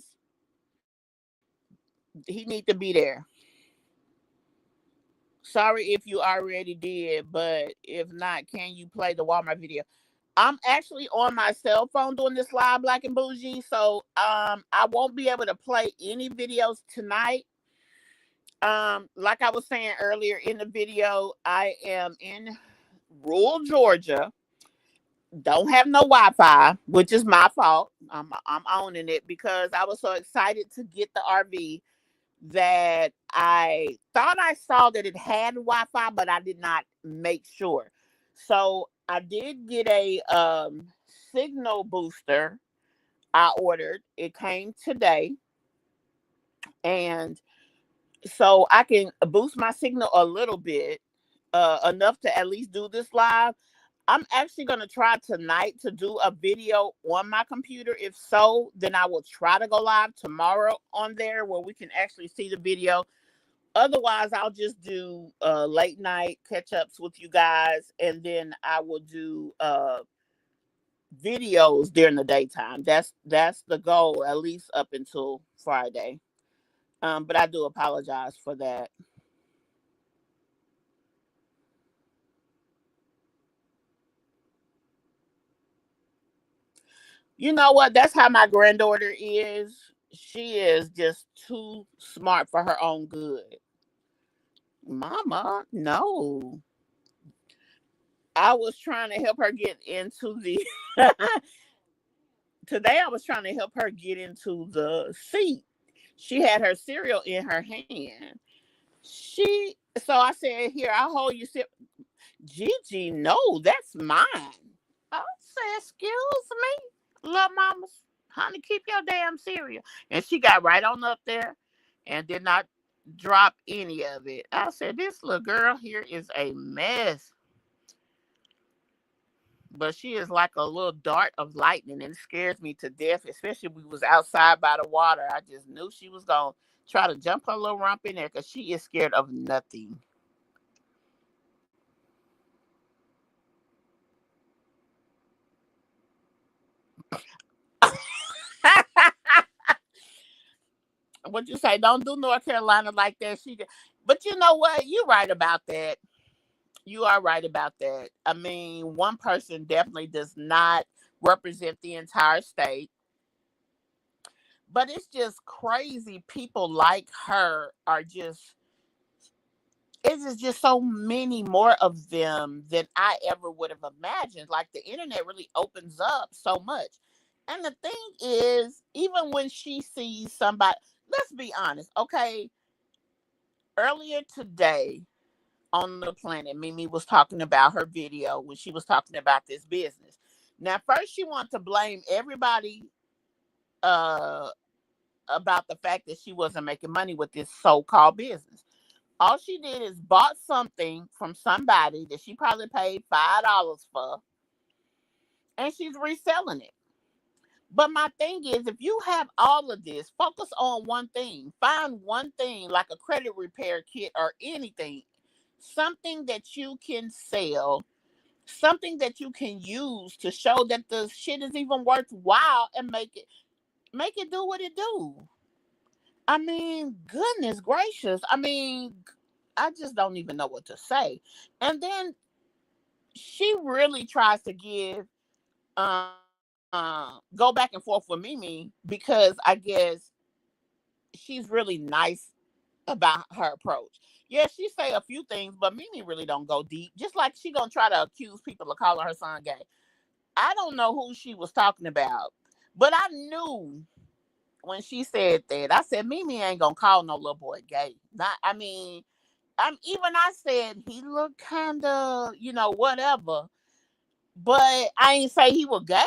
He need to be there. Sorry if you already did, but if not, can you play the Walmart video? I'm actually on my cell phone doing this live Black and Bougie, so I won't be able to play any videos tonight. Like I was saying earlier in the video, I am in rural Georgia. Don't have no Wi-Fi, which is my fault. I'm owning it because I was so excited to get the RV that I thought I saw that it had Wi-Fi, but I did not make sure. So I did get a signal booster. I ordered. It came today, and so I can boost my signal a little bit, enough to at least do this live. I'm actually going to try tonight to do a video on my computer. If so, then I will try to go live tomorrow on there where we can actually see the video. Otherwise, I'll just do late night catch ups with you guys, and then I will do videos during the daytime. That's the goal, at least up until Friday. But I do apologize for that. You know what? That's how my granddaughter is. She is just too smart for her own good. Mama, no. I was trying to help her get into the today I was trying to help her get into the seat. She had her cereal in her hand. So I said, "Here, I'll hold you." Gigi, no, that's mine. I said, "Excuse me, little mama, honey, keep your damn cereal." And she got right on up there and did not drop any of it. I said, "This little girl here is a mess." But she is like a little dart of lightning and it scares me to death, especially if we was outside by the water. I just knew she was going to try to jump her little rump in there because she is scared of nothing. What you say? Don't do North Carolina like that. But you know what? You're right about that. You are right about that. I mean, one person definitely does not represent the entire state. But it's just crazy. People like her are just it's just so many more of them than I ever would have imagined. Like the internet really opens up so much. And the thing is, even when she sees somebody, let's be honest, okay? Earlier today on the planet, Mimi was talking about her video when she was talking about this business. Now, first she wanted to blame everybody uh about the fact that she wasn't making money with this so-called business. All she did is bought something from somebody that she probably paid $5 for, and she's reselling it. But my thing is, if you have all of this, focus on one thing. Find one thing like a credit repair kit or anything, something that you can sell, something that you can use to show that the shit is even worthwhile and make it do what it do. I mean, goodness gracious. I mean, I just don't even know what to say. And then she really tries to give go back and forth with Mimi because I guess she's really nice about her approach. Yeah, she say a few things, but Mimi really don't go deep. Just like she gonna try to accuse people of calling her son gay. I don't know who she was talking about, but I knew when she said that. I said Mimi ain't gonna call no little boy gay. Not, I mean, even I said he looked kind of, whatever. But I ain't say he was gay.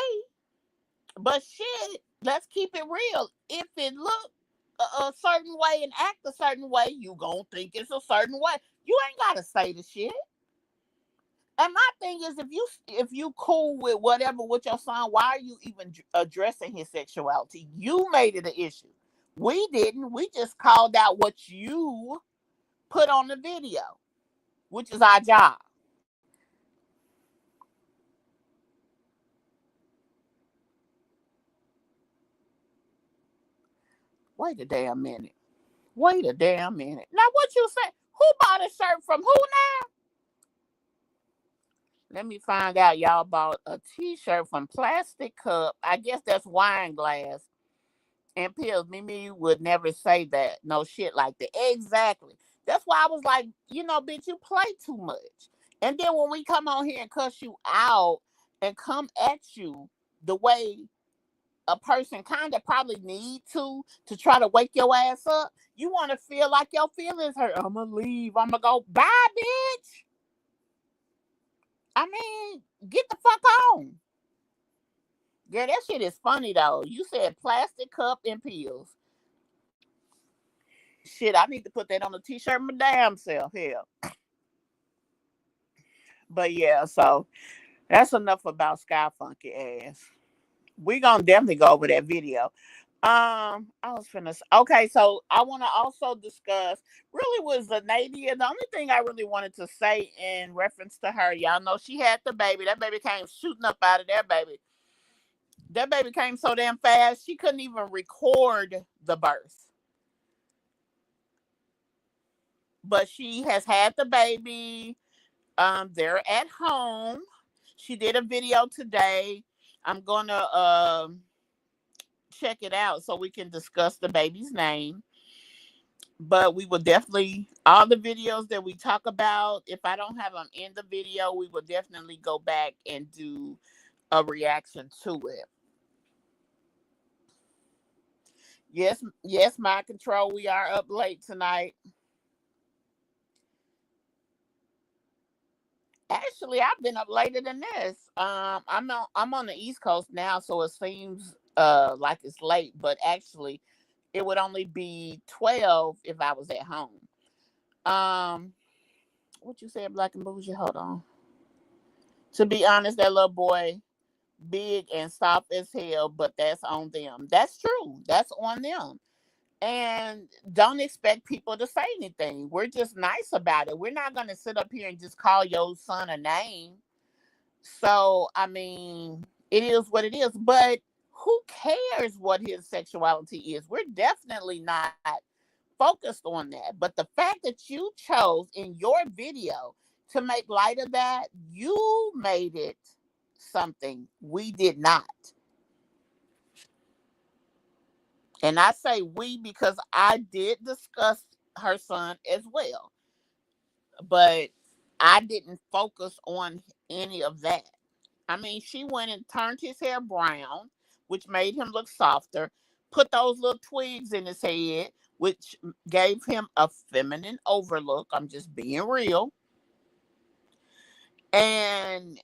But shit, let's keep it real. If it look a certain way and act a certain way, you gonna think it's a certain way. You ain't gotta say the shit. And my thing is, if you cool with whatever with your son, why are you even addressing his sexuality? You made it an issue. We didn't. We just called out what you put on the video, which is our job. Wait a damn minute. Wait a damn minute. Now, what you say? Who bought a shirt from who now? Let me find out. Y'all bought a T-shirt from Plastic Cup. I guess that's wine glass. And pills. Mimi would never say that. No shit like that. Exactly. That's why I was like, bitch, you play too much. And then when we come on here and cuss you out and come at you the way a person kind of probably need to try to wake your ass up, you want to feel like your feelings hurt. I'm gonna leave. I'm gonna go. Bye, bitch. I mean, get the fuck on. Yeah, that shit is funny though. You said plastic cup and pills. Shit, I need to put that on a t-shirt my damn self. Hell. But yeah, so That's enough about Sky Funky ass. We gonna definitely go over that video. I was finna. Okay, so I want to also discuss. Really, was Zanadia the only thing I really wanted to say in reference to her? Y'all know she had the baby. That baby came shooting up out of there, baby. That baby came so damn fast she couldn't even record the birth. But she has had the baby. They're at home. She did a video today. I'm gonna check it out so we can discuss the baby's name. But we will definitely all the videos that we talk about. If I don't have them in the video, we will definitely go back and do a reaction to it. Yes, yes, my control. We are up late tonight. Actually, I've been up later than this. I'm on the East Coast now, so it seems like it's late, but actually it would only be 12 if I was at home. Um what you said, Black and Bougie? Hold on. To be honest, that little boy big and soft as hell, but that's on them. That's true. That's on them. And don't expect people to say anything. We're just nice about it. We're not going to sit up here and just call your son a name. So, I mean, it is what it is. But who cares what his sexuality is? We're definitely not focused on that. But the fact that you chose in your video to make light of that, you made it something we did not. And I say we because I did discuss her son as well, but I didn't focus on any of that. I mean, she went and turned his hair brown, which made him look softer, put those little twigs in his head, which gave him a feminine overlook. I'm just being real. And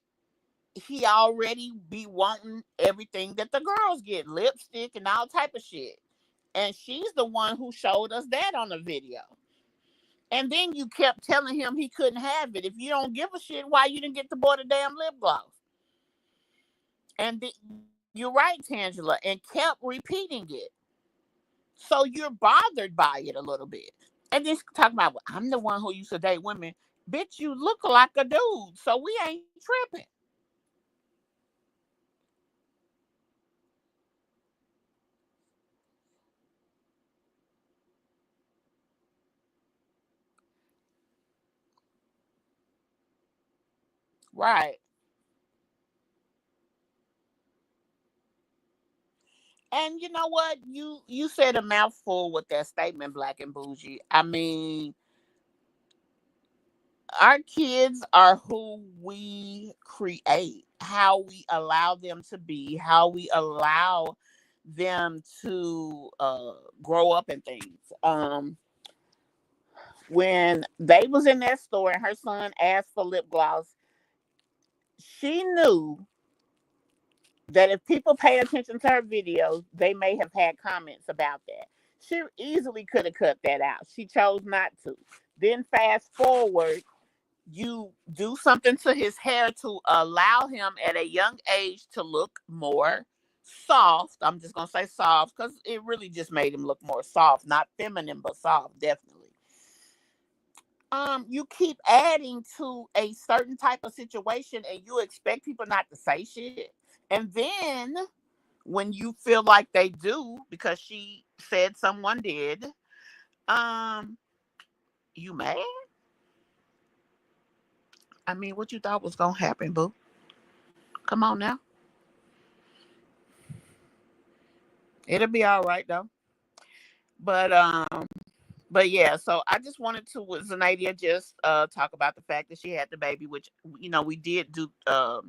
he already be wanting everything that the girls get, lipstick and all type of shit. And she's the one who showed us that on the video. And then you kept telling him he couldn't have it. If you don't give a shit, why you didn't get the boy the damn lip gloss? And you're right, Tangela, and kept repeating it. So you're bothered by it a little bit. And then talking about, well, I'm the one who used to date women. Bitch, you look like a dude, so we ain't tripping. Right. And you know what? You said a mouthful with that statement, Black and Bougie. I mean, our kids are who we create, how we allow them to be, how we allow them to grow up and things. When they was in that store and her son asked for lip gloss, she knew that if people pay attention to her videos, they may have had comments about that. She easily could have cut that out. She chose not to. Then fast forward, you do something to his hair to allow him at a young age to look more soft. I'm just gonna say soft because it really just made him look more soft, not feminine, but soft, definitely. You keep adding to a certain type of situation and you expect people not to say shit. And then when you feel like they do, because she said someone did, um, you mad? I mean, what you thought was gonna happen, boo? Come on now. It'll be all right though. But but yeah, so I just wanted to with Zenadia just talk about the fact that she had the baby, which we did do a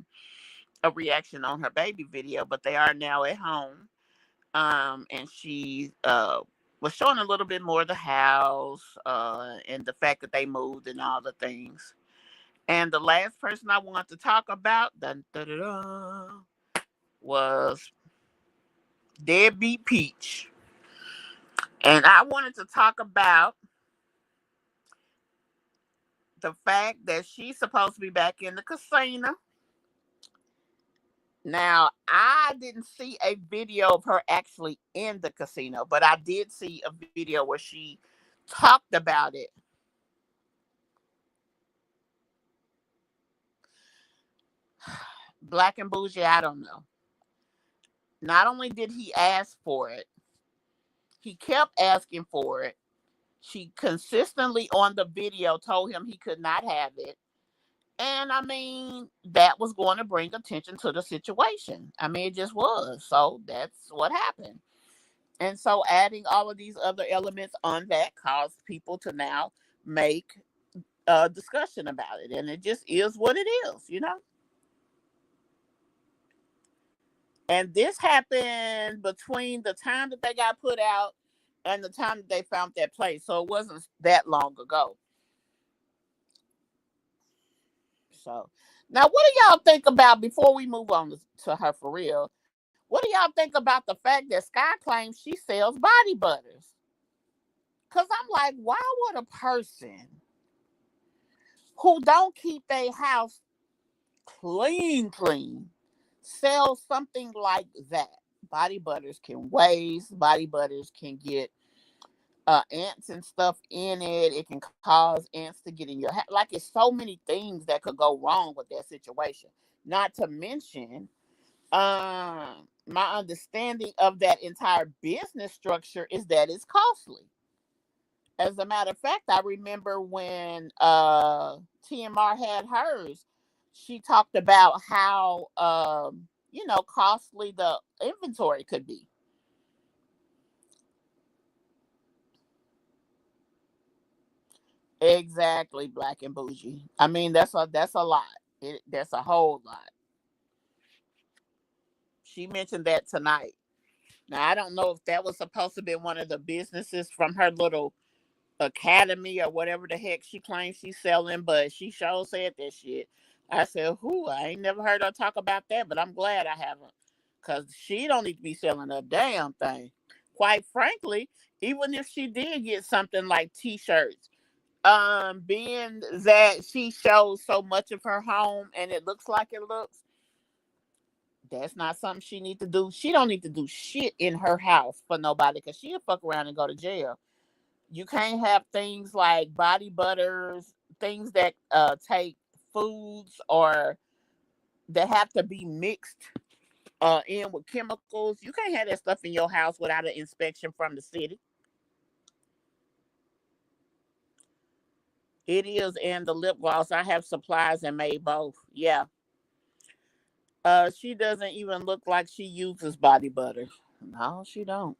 reaction on her baby video, but they are now at home. And she was showing a little bit more of the house, and the fact that they moved and all the things. And the last person I want to talk about dun, dun, dun, dun, was Deadbeat Peach. And I wanted to talk about the fact that she's supposed to be back in the casino. Now, I didn't see a video of her actually in the casino, but I did see a video where she talked about it. Black and Bougie, I don't know. Not only did he ask for it, he kept asking for it. She consistently on the video told him he could not have it. And I mean, that was going to bring attention to the situation. I mean, it just was. So that's what happened. And so adding all of these other elements on that caused people to now make a discussion about it. And it just is what it is. And this happened between the time that they got put out and the time that they found that place. So it wasn't that long ago. So now what do y'all think about, before we move on to her for real, what do y'all think about the fact that Skye claims she sells body butters? Because I'm like, why would a person who don't keep their house clean sell something like that? Body butters can waste. Body butters can get ants and stuff in it. It can cause ants to get in your house. Like, it's so many things that could go wrong with that situation. Not to mention, my understanding of that entire business structure is that it's costly. As a matter of fact, I remember when TMR had hers, she talked about how costly the inventory could be. Exactly, Black and Bougie. I mean, that's a lot. That's a whole lot. She mentioned that tonight. Now I don't know if that was supposed to be one of the businesses from her little academy or whatever the heck she claims she's selling, but she sure said that shit. I said, "Who? I ain't never heard her talk about that, but I'm glad I haven't, cause she don't need to be selling a damn thing. Quite frankly, even if she did get something like T-shirts, being that she shows so much of her home and it looks like it looks, that's not something she need to do. She don't need to do shit in her house for nobody, cause she'll fuck around and go to jail. You can't have things like body butters, things that take foods or that have to be mixed in with chemicals. You can't have that stuff in your house without an inspection from the city. It is, and the lip gloss, I have supplies and made both. Yeah. She doesn't even look like she uses body butter. No, she don't.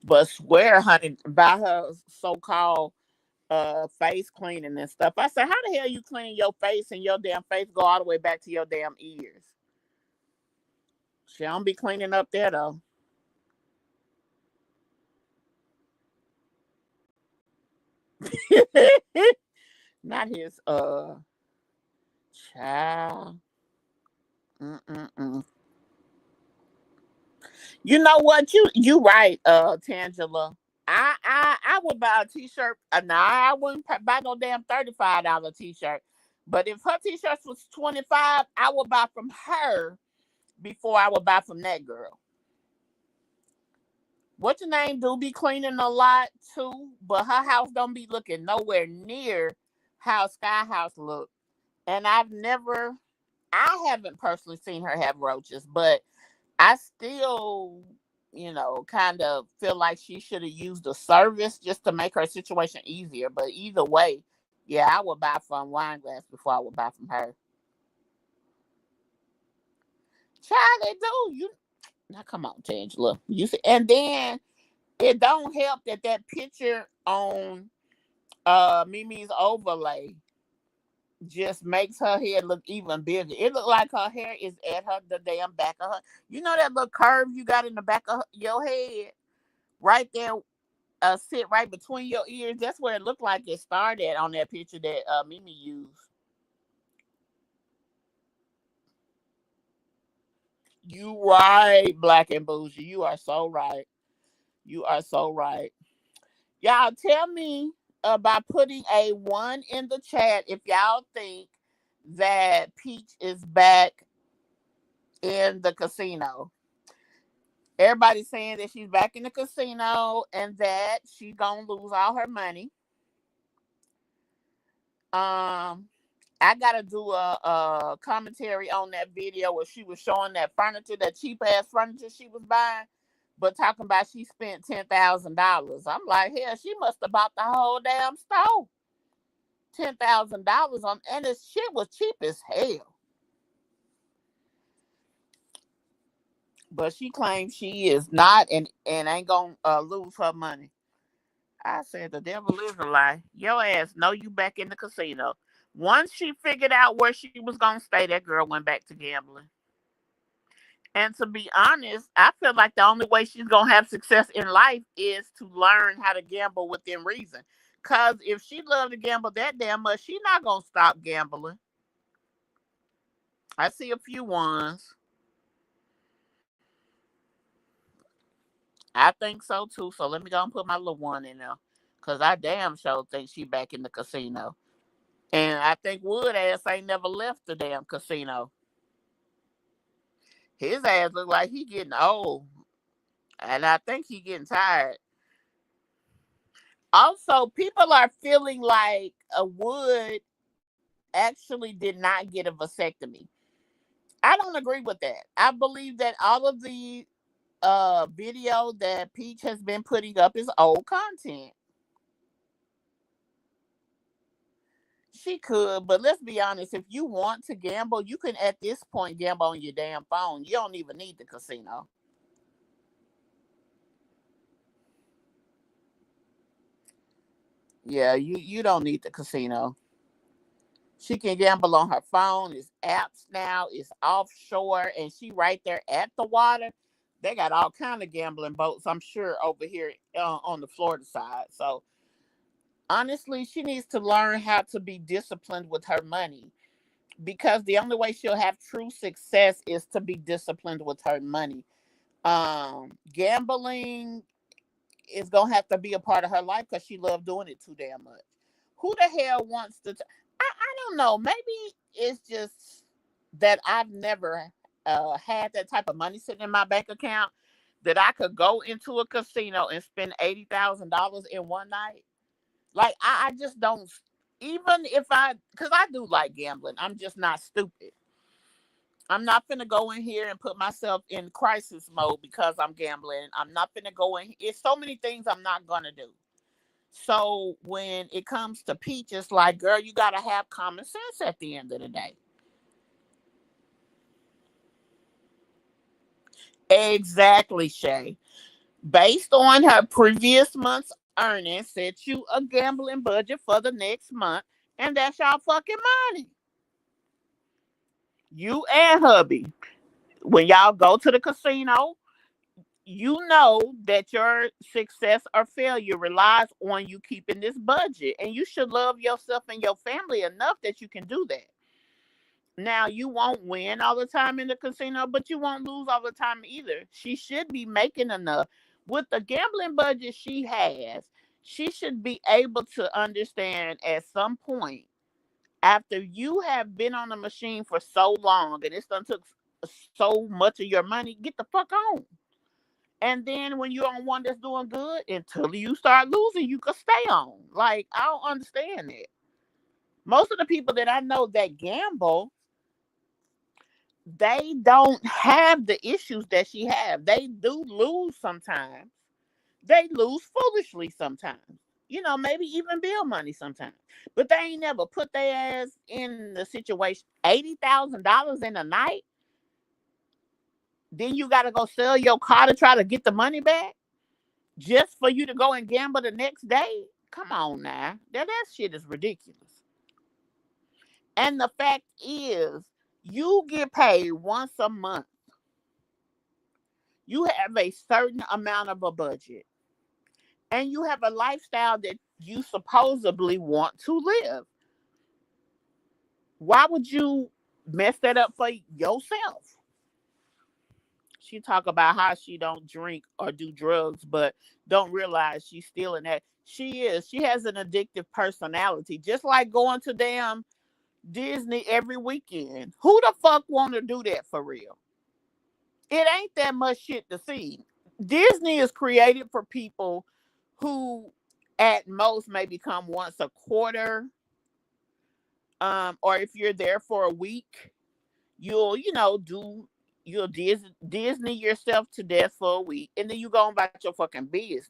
But swear, honey, by her so-called face cleaning and stuff. I said, how the hell you clean your face and your damn face go all the way back to your damn ears? She don't be cleaning up there though. Not his child. Mm-mm-mm. You know what? You right, Tangela. I would buy a t-shirt. Nah, I wouldn't buy no damn $35 t-shirt. But if her t-shirt was 25, I would buy from her before I would buy from that girl. What's your name? Do be cleaning a lot too, but her house don't be looking nowhere near how Skye house look. And I haven't personally seen her have roaches, but I still, kind of feel like she should have used a service just to make her situation easier. But either way, yeah, I would buy from Wine Glass before I would buy from her. Child, they do. Now come on, Tangela. You see, and then it don't help that that picture on Mimi's overlay just makes her head look even bigger. It look like her hair is at the damn back of her. You know that little curve you got in the back of your head, right there, sit right between your ears. That's where it looked like it started on that picture that Mimi used. You right, Black and Bougie. You are so right. You are so right. Y'all tell me by putting a one in the chat if y'all think that Peach is back in the casino. Everybody's saying that she's back in the casino and that she's gonna lose all her money. Um, I gotta do a commentary on that video where she was showing that furniture, that cheap ass furniture she was buying, but talking about she spent $10,000. I'm like, hell, she must have bought the whole damn store. $10,000 on, and this shit was cheap as hell. But she claims she is not and ain't gonna lose her money. I said the devil is a lie. Your ass know you back in the casino. Once she figured out where she was gonna stay, that girl went back to gambling. And to be honest, I feel like the only way she's gonna have success in life is to learn how to gamble within reason. Cause if she loved to gamble that damn much, she's not gonna stop gambling. I see a few ones. I think so too. So let me go and put my little one in there. Cause I damn sure think she back in the casino. And I think Wood ass ain't never left the damn casino. His ass look like he getting old. And I think he getting tired. Also, people are feeling like a Wood actually did not get a vasectomy. I don't agree with that. I believe that all of the video that Peach has been putting up is old content. She could, but let's be honest. If you want to gamble, you can at this point gamble on your damn phone. You don't even need the casino. Yeah, you don't need the casino. She can gamble on her phone. It's apps now. It's offshore, and she right there at the water. They got all kind of gambling boats, I'm sure, over here on the Florida side. So honestly, she needs to learn how to be disciplined with her money, because the only way she'll have true success is to be disciplined with her money. Gambling is gonna have to be a part of her life because she loved doing it too damn much. Who the hell wants to? I don't know. Maybe it's just that I've never had that type of money sitting in my bank account that I could go into a casino and spend $80,000 in one night. Like I just don't. Even if because I do like gambling, I'm just not stupid. I'm not finna go in here and put myself in crisis mode because I'm gambling. I'm not finna go in. It's so many things I'm not gonna do. So when it comes to Peach, it's like, girl, you gotta have common sense at the end of the day. Exactly, Shay. Based on her previous month's earnings, set you a gambling budget for the next month, and that's y'all fucking money. You and hubby. When y'all go to the casino, you know that your success or failure relies on you keeping this budget. And you should love yourself and your family enough that you can do that. Now, you won't win all the time in the casino, but you won't lose all the time either. She should be making enough. With the gambling budget she has, she should be able to understand at some point, after you have been on the machine for so long and it's done took so much of your money, get the fuck on. And then when you're on one that's doing good, until you start losing, you can stay on. Like, I don't understand it. Most of the people that I know that gamble, they don't have the issues that she have. They do lose sometimes. They lose foolishly sometimes. Maybe even bill money sometimes. But they ain't never put their ass in the situation. $80,000 in a night. Then you got to go sell your car to try to get the money back, just for you to go and gamble the next day. Come on now. That shit is ridiculous. And the fact is, you get paid once a month. You have a certain amount of a budget. And you have a lifestyle that you supposedly want to live. Why would you mess that up for yourself? She talk about how she don't drink or do drugs, but don't realize she's still in that. She is. She has an addictive personality, just like going to damn Disney every weekend. Who the fuck want to do that for real? it ain't that much shit to see. Disney is created for people who at most may come once a quarter. Or if you're there for a week, you'll, you'll Disney yourself to death for a week, and then you go on about your fucking business.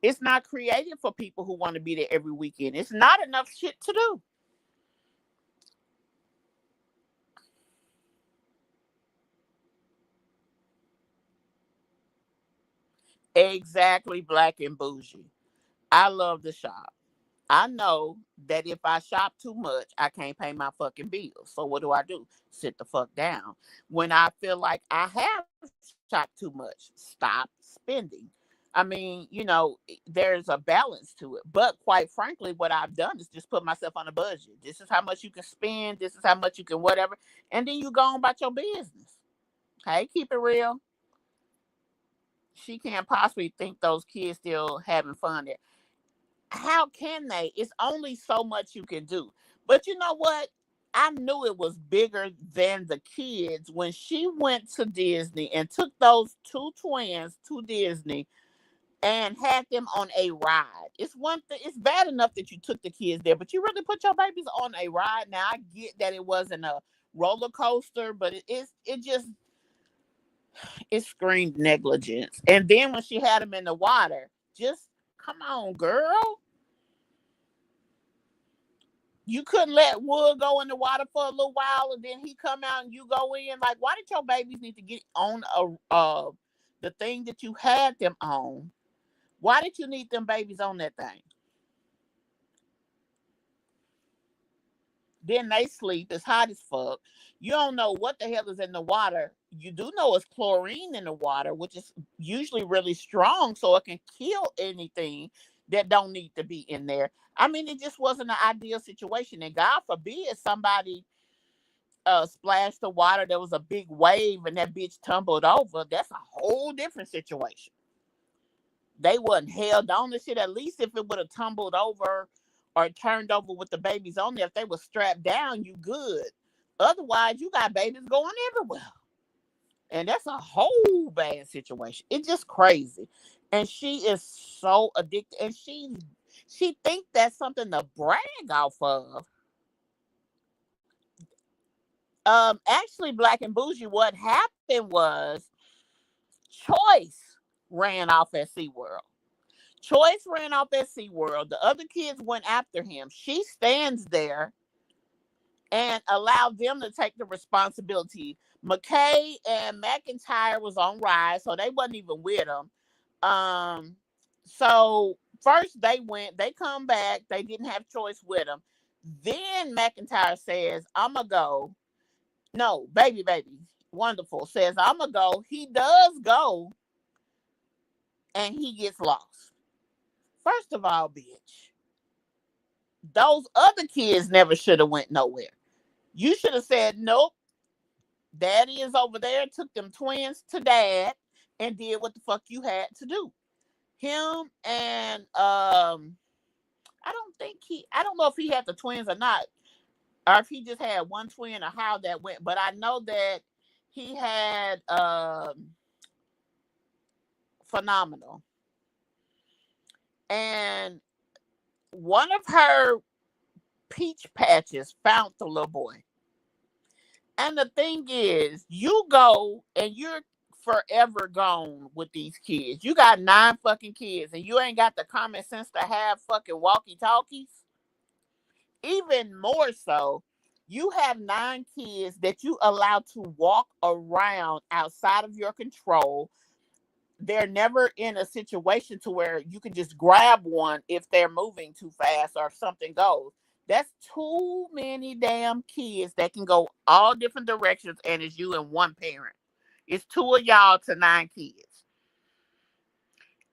It's not created for people who want to be there every weekend. It's not enough shit to do. Exactly, black and bougie. I love the shop. I know that if I shop too much, I can't pay my fucking bills. So what do? Sit the fuck down. When I feel like I have shopped too much, stop spending. I mean, there's a balance to it. But quite frankly, what I've done is just put myself on a budget. This is how much you can spend. This is how much you can whatever. And then you go on about your business. Hey, keep it real. She can't possibly think those kids still having fun there. How can they? It's only so much you can do. But you know what? I knew it was bigger than the kids when she went to Disney and took those two twins to Disney and had them on a ride. It's one thing. It's bad enough that you took the kids there, but you really put your babies on a ride. Now I get that it wasn't a roller coaster, but it screamed negligence. And then when she had them in the water, just come on, girl. You couldn't let Wood go in the water for a little while and then he come out and you go in. Like, why did your babies need to get on the thing that you had them on? Why did you need them babies on that thing? Then they sleep. It's hot as fuck. You don't know what the hell is in the water. You do know it's chlorine in the water, which is usually really strong, so it can kill anything that don't need to be in there. I mean, it just wasn't an ideal situation. And God forbid somebody splashed the water. There was a big wave and that bitch tumbled over. That's a whole different situation. They wasn't held on to shit. At least if it would have tumbled over or turned over with the babies on there, if they were strapped down, you good. Otherwise, you got babies going everywhere. And that's a whole bad situation. It's just crazy. And she is so addicted. And she thinks that's something to brag off of. Actually, Black and Bougie, what happened was Choice ran off at SeaWorld. Choice ran off at SeaWorld. The other kids went after him. She stands there and allowed them to take the responsibility. McKay and McIntyre was on ride, so they wasn't even with them. So first they went, they come back, they didn't have Choice with them. Then McIntyre says, I'ma go. No, baby, wonderful says, I'ma go. He does go, and he gets lost. First of all, bitch, those other kids never should have went nowhere. You should have said, nope, daddy is over there, took them twins to dad, and did what the fuck you had to do. Him and I don't know if he had the twins or not, or if he just had one twin or how that went, but I know that he had Phenomenal. And one of her peach patches found the little boy. And the thing is, you go and you're forever gone with these kids. You got 9 fucking kids and you ain't got the common sense to have fucking walkie talkies. Even more so, you have 9 kids that you allow to walk around outside of your control. They're never in a situation to where you can just grab one if they're moving too fast or if something goes. That's too many damn kids that can go all different directions, and it's you and one parent. It's 2 of y'all to 9 kids.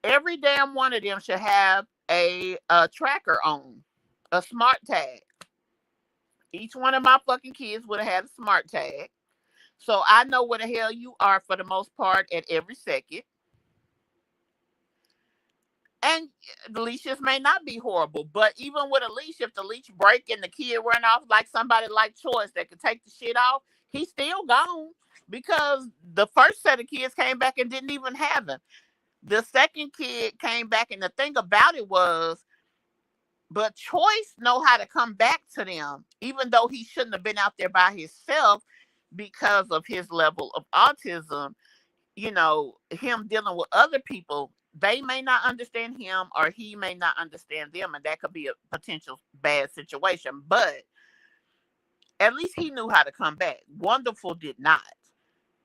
Every damn one of them should have a tracker on, a smart tag. Each one of my fucking kids would have had a smart tag. So I know where the hell you are for the most part at every second. And the leashes may not be horrible, but even with a leash, if the leash break and the kid run off like somebody like Choice that could take the shit off, he's still gone. because the first set of kids came back and didn't even have him. The second kid came back, and the thing about it was, but Choice know how to come back to them, even though he shouldn't have been out there by himself because of his level of autism. Him dealing with other people, they may not understand him or he may not understand them, and that could be a potential bad situation. But at least he knew how to come back. Wonderful did not.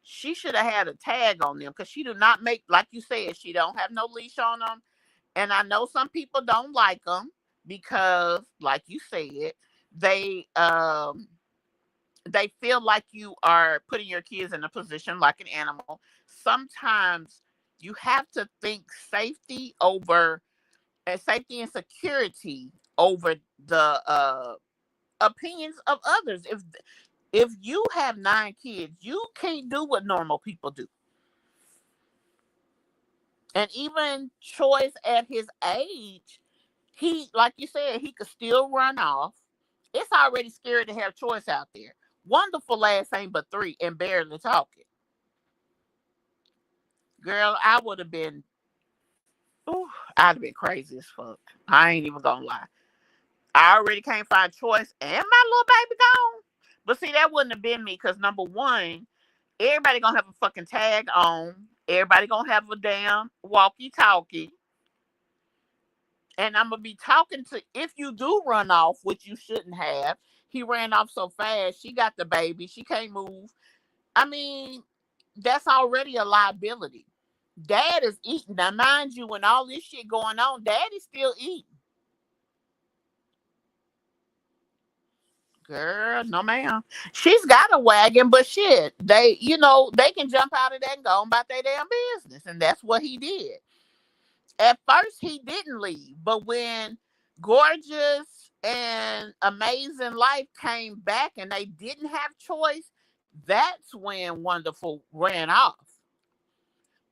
She should have had a tag on them because she do not make, like you said, she don't have no leash on them. And I know some people don't like them because, like you said, they they feel like you are putting your kids in a position like an animal. Sometimes you have to think safety and security over the opinions of others. If you have 9 kids, you can't do what normal people do. And even Choice at his age, he, like you said, he could still run off. It's already scary to have Choice out there. Wonderful last ain't but 3 and barely talking. Girl, I would have been, ooh, I'd have been crazy as fuck. I ain't even gonna lie. I already can't find Choice and my little baby gone. But see, that wouldn't have been me because number one, everybody gonna have a fucking tag on. Everybody gonna have a damn walkie-talkie. And I'm gonna be talking to, if you do run off, which you shouldn't have. He ran off so fast. She got the baby. She can't move. I mean, that's already a liability. Dad is eating. Now, mind you, when all this shit going on, Dad is still eating. Girl, no ma'am. She's got a wagon, but shit, they can jump out of that and go on about their damn business. And that's what he did. At first, he didn't leave. But when Gorgeous and Amazing Life came back and they didn't have Choice, that's when Wonderful ran off.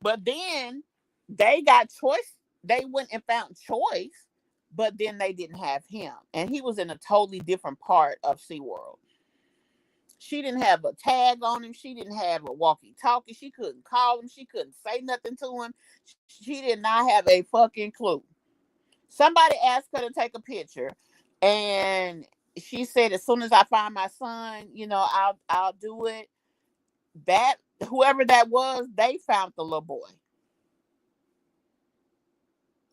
But then they got Choice. They went and found Choice, but then they didn't have him. And he was in a totally different part of SeaWorld. She didn't have a tag on him. She didn't have a walkie-talkie. She couldn't call him. She couldn't say nothing to him. She did not have a fucking clue. Somebody asked her to take a picture, and she said, "As soon as I find my son, I'll do it." That whoever that was, they found the little boy,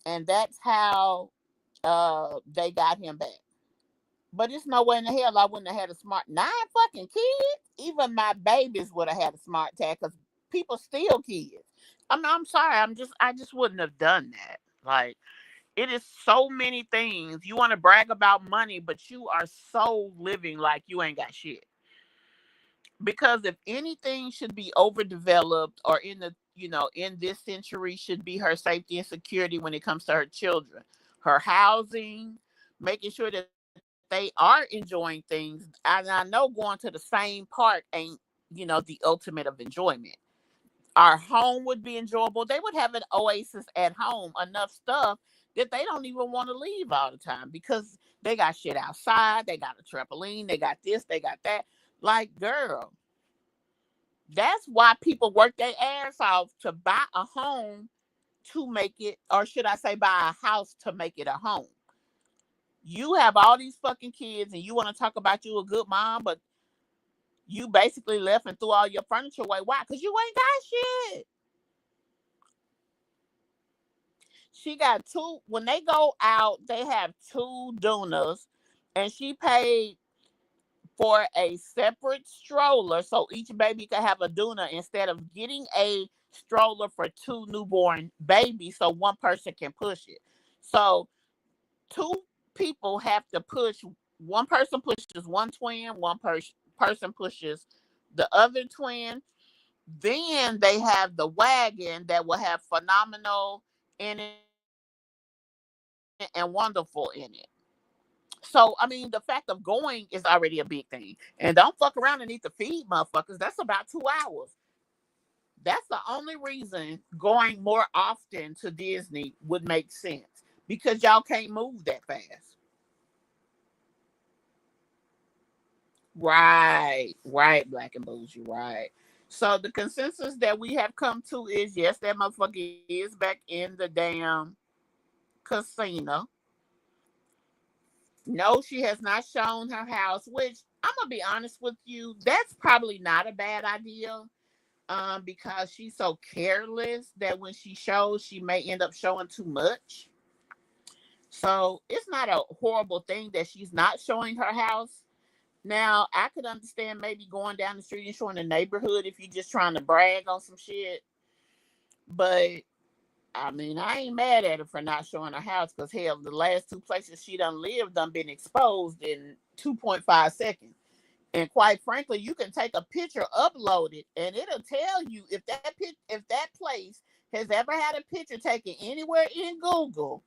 and that's how they got him back. But it's no way in the hell I wouldn't have had a smart 9 fucking kids. Even my babies would have had a smart tag because people steal kids. I'm sorry. I just wouldn't have done that. Like, it is so many things. You want to brag about money, but you are so living like you ain't got shit. Because if anything should be overdeveloped or in this century should be her safety and security when it comes to her children, her housing, making sure that they are enjoying things. And I know going to the same park ain't, the ultimate of enjoyment. Our home would be enjoyable. They would have an oasis at home, enough stuff that they don't even want to leave all the time because they got shit outside. They got a trampoline. They got this. They got that. Like, girl, that's why people work their ass off to buy a home to make it, or should I say, buy a house to make it a home. You have all these fucking kids and you want to talk about you a good mom, but you basically left and threw all your furniture away. Why? Because you ain't got shit. She got two. When they go out, they have 2 Doonas, and she paid for a separate stroller so each baby could have a Doona instead of getting a stroller for 2 newborn babies so one person can push it. So 2 people have to push. One person pushes one twin. One person pushes the other twin. Then they have the wagon that will have Phenomenal in it and Wonderful in it. So, I mean, the fact of going is already a big thing. And don't fuck around and need to feed motherfuckers. That's about 2 hours. That's the only reason going more often to Disney would make sense because y'all can't move that fast. Right, right, Black and Bougie, right. So the consensus that we have come to is yes, that motherfucker is back in the damn casino. No, she has not shown her house, which I'm gonna be honest with you, that's probably not a bad idea. Because she's so careless that when she shows, she may end up showing too much. So it's not a horrible thing that she's not showing her house. Now, I could understand maybe going down the street and showing the neighborhood if you're just trying to brag on some shit. But I mean, I ain't mad at her for not showing her house because hell, the last two places she done lived done been exposed in 2.5 seconds. And quite frankly, you can take a picture, upload it, and it'll tell you if that place has ever had a picture taken anywhere in Google.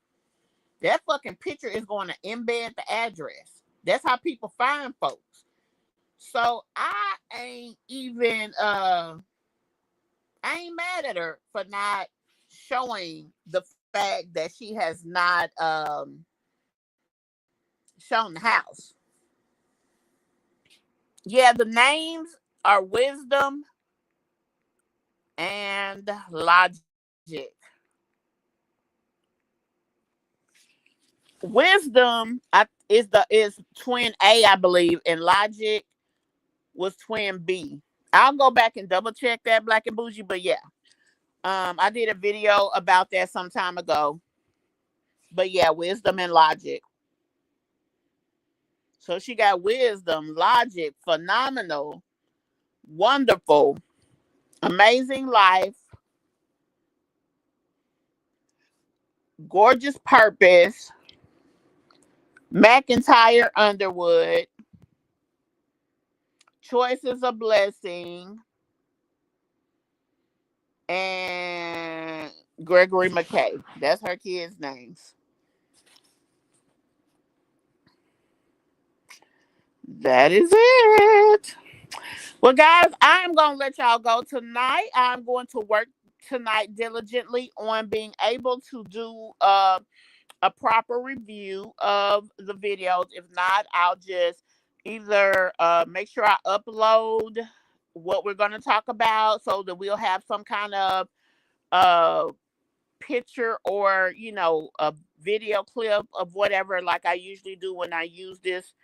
That fucking picture is going to embed the address. That's how people find folks. So I ain't mad at her for not showing the fact that she has not shown the house. Yeah, the names are Wisdom and Logic. Wisdom is twin A, I believe, and Logic was twin B. I'll go back and double check that, Black and Bougie, but yeah. I did a video about that some time ago. But yeah, Wisdom and Logic. So she got Wisdom, Logic, Phenomenal, Wonderful, Amazing Life, Gorgeous Purpose, McIntyre Underwood, Choice is a Blessing, and Gregory McKay. That's her kids' names. That is it. Well, guys, I'm going to let y'all go tonight. I'm going to work tonight diligently on being able to do a proper review of the videos. If not, I'll just either make sure I upload what we're going to talk about so that we'll have some kind of uh, picture or, a video clip of whatever, like I usually do when I use this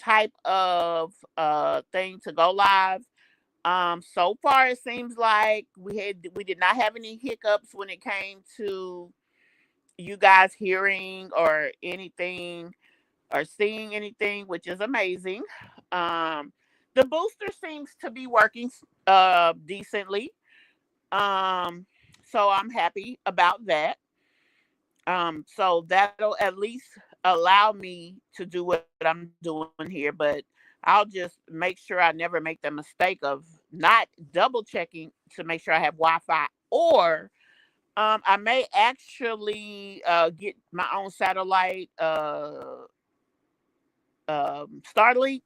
type of thing to go live. So far it seems like we did not have any hiccups when it came to you guys hearing or anything or seeing anything, which is amazing. Um, the booster seems to be working decently. Um, so I'm happy about that. So that'll at least allow me to do what I'm doing here, but I'll just make sure I never make the mistake of not double checking to make sure I have Wi-Fi, or I may actually get my own satellite Starlink,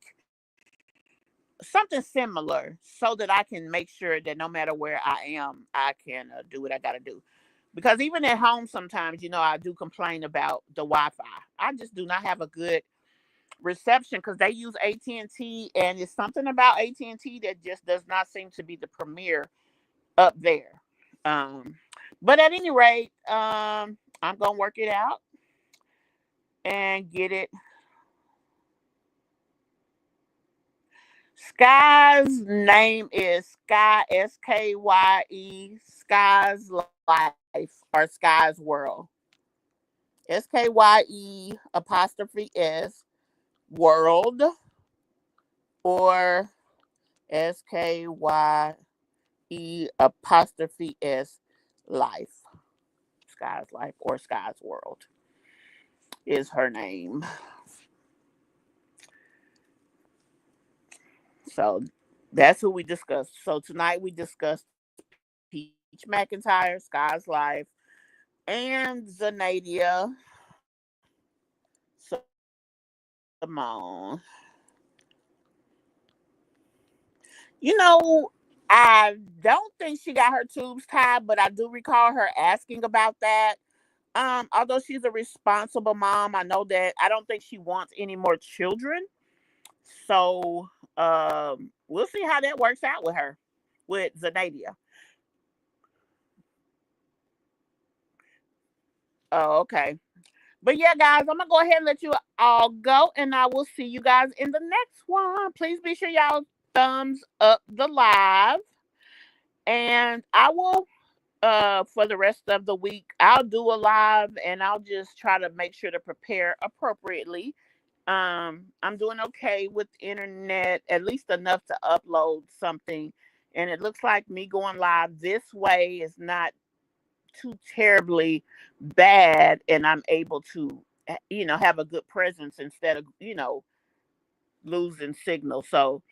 something similar, so that I can make sure that no matter where I am, I can do what I got to do. Because even at home, sometimes, I do complain about the Wi-Fi. I just do not have a good reception because they use AT&T, and it's something about AT&T that just does not seem to be the premier up there. Um, but at any rate, I'm gonna work it out and get it. Skye's name is Skye, Skye, Skye's Life or Skye's World. SKYE World, or SKYE Life. Skye's Life or Skye's World is her name. So that's who we discussed. So tonight we discussed Peach McIntyre, Skye's Life, and Zanadia Simone. I don't think she got her tubes tied, but I do recall her asking about that. Although she's a responsible mom, I know that I don't think she wants any more children. So we'll see how that works out with her. with Zenadia. Oh, okay. But yeah, guys, I'm gonna go ahead and let you all go, and I will see you guys in the next one. Please be sure y'all thumbs up the live, and I will for the rest of the week I'll do a live, and I'll just try to make sure to prepare appropriately. I'm doing okay with internet, at least enough to upload something, and it looks like me going live this way is not too terribly bad, and I'm able to have a good presence instead of losing signal. So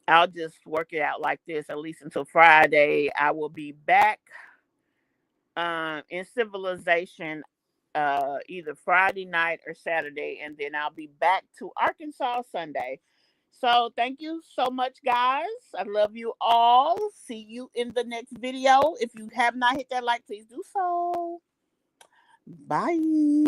I'll just work it out like this, at least until Friday. I will be back in civilization either Friday night or Saturday, and then I'll be back to Arkansas Sunday. So thank you so much, guys. I love you all. See you in the next video. If you have not hit that like, please do so. Bye.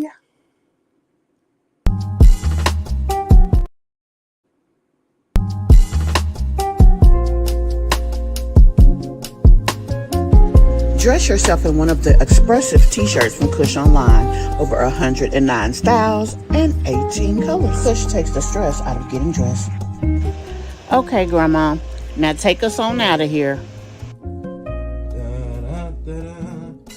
Dress yourself in one of the expressive t-shirts from Kush Online. Over 109 styles and 18 colors. Kush takes the stress out of getting dressed. Okay, Grandma. Now take us on out of here.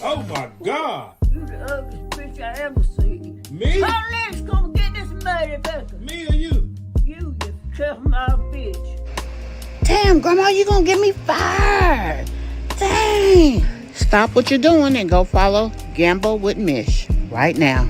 Oh my God! You the ugliest bitch I ever seen. Me? Let's go get this motherfucker. Me or you? You tough mouth bitch. Damn, Grandma, you gonna get me fired. Dang. Stop what you're doing and go follow Gamble with Mish right now.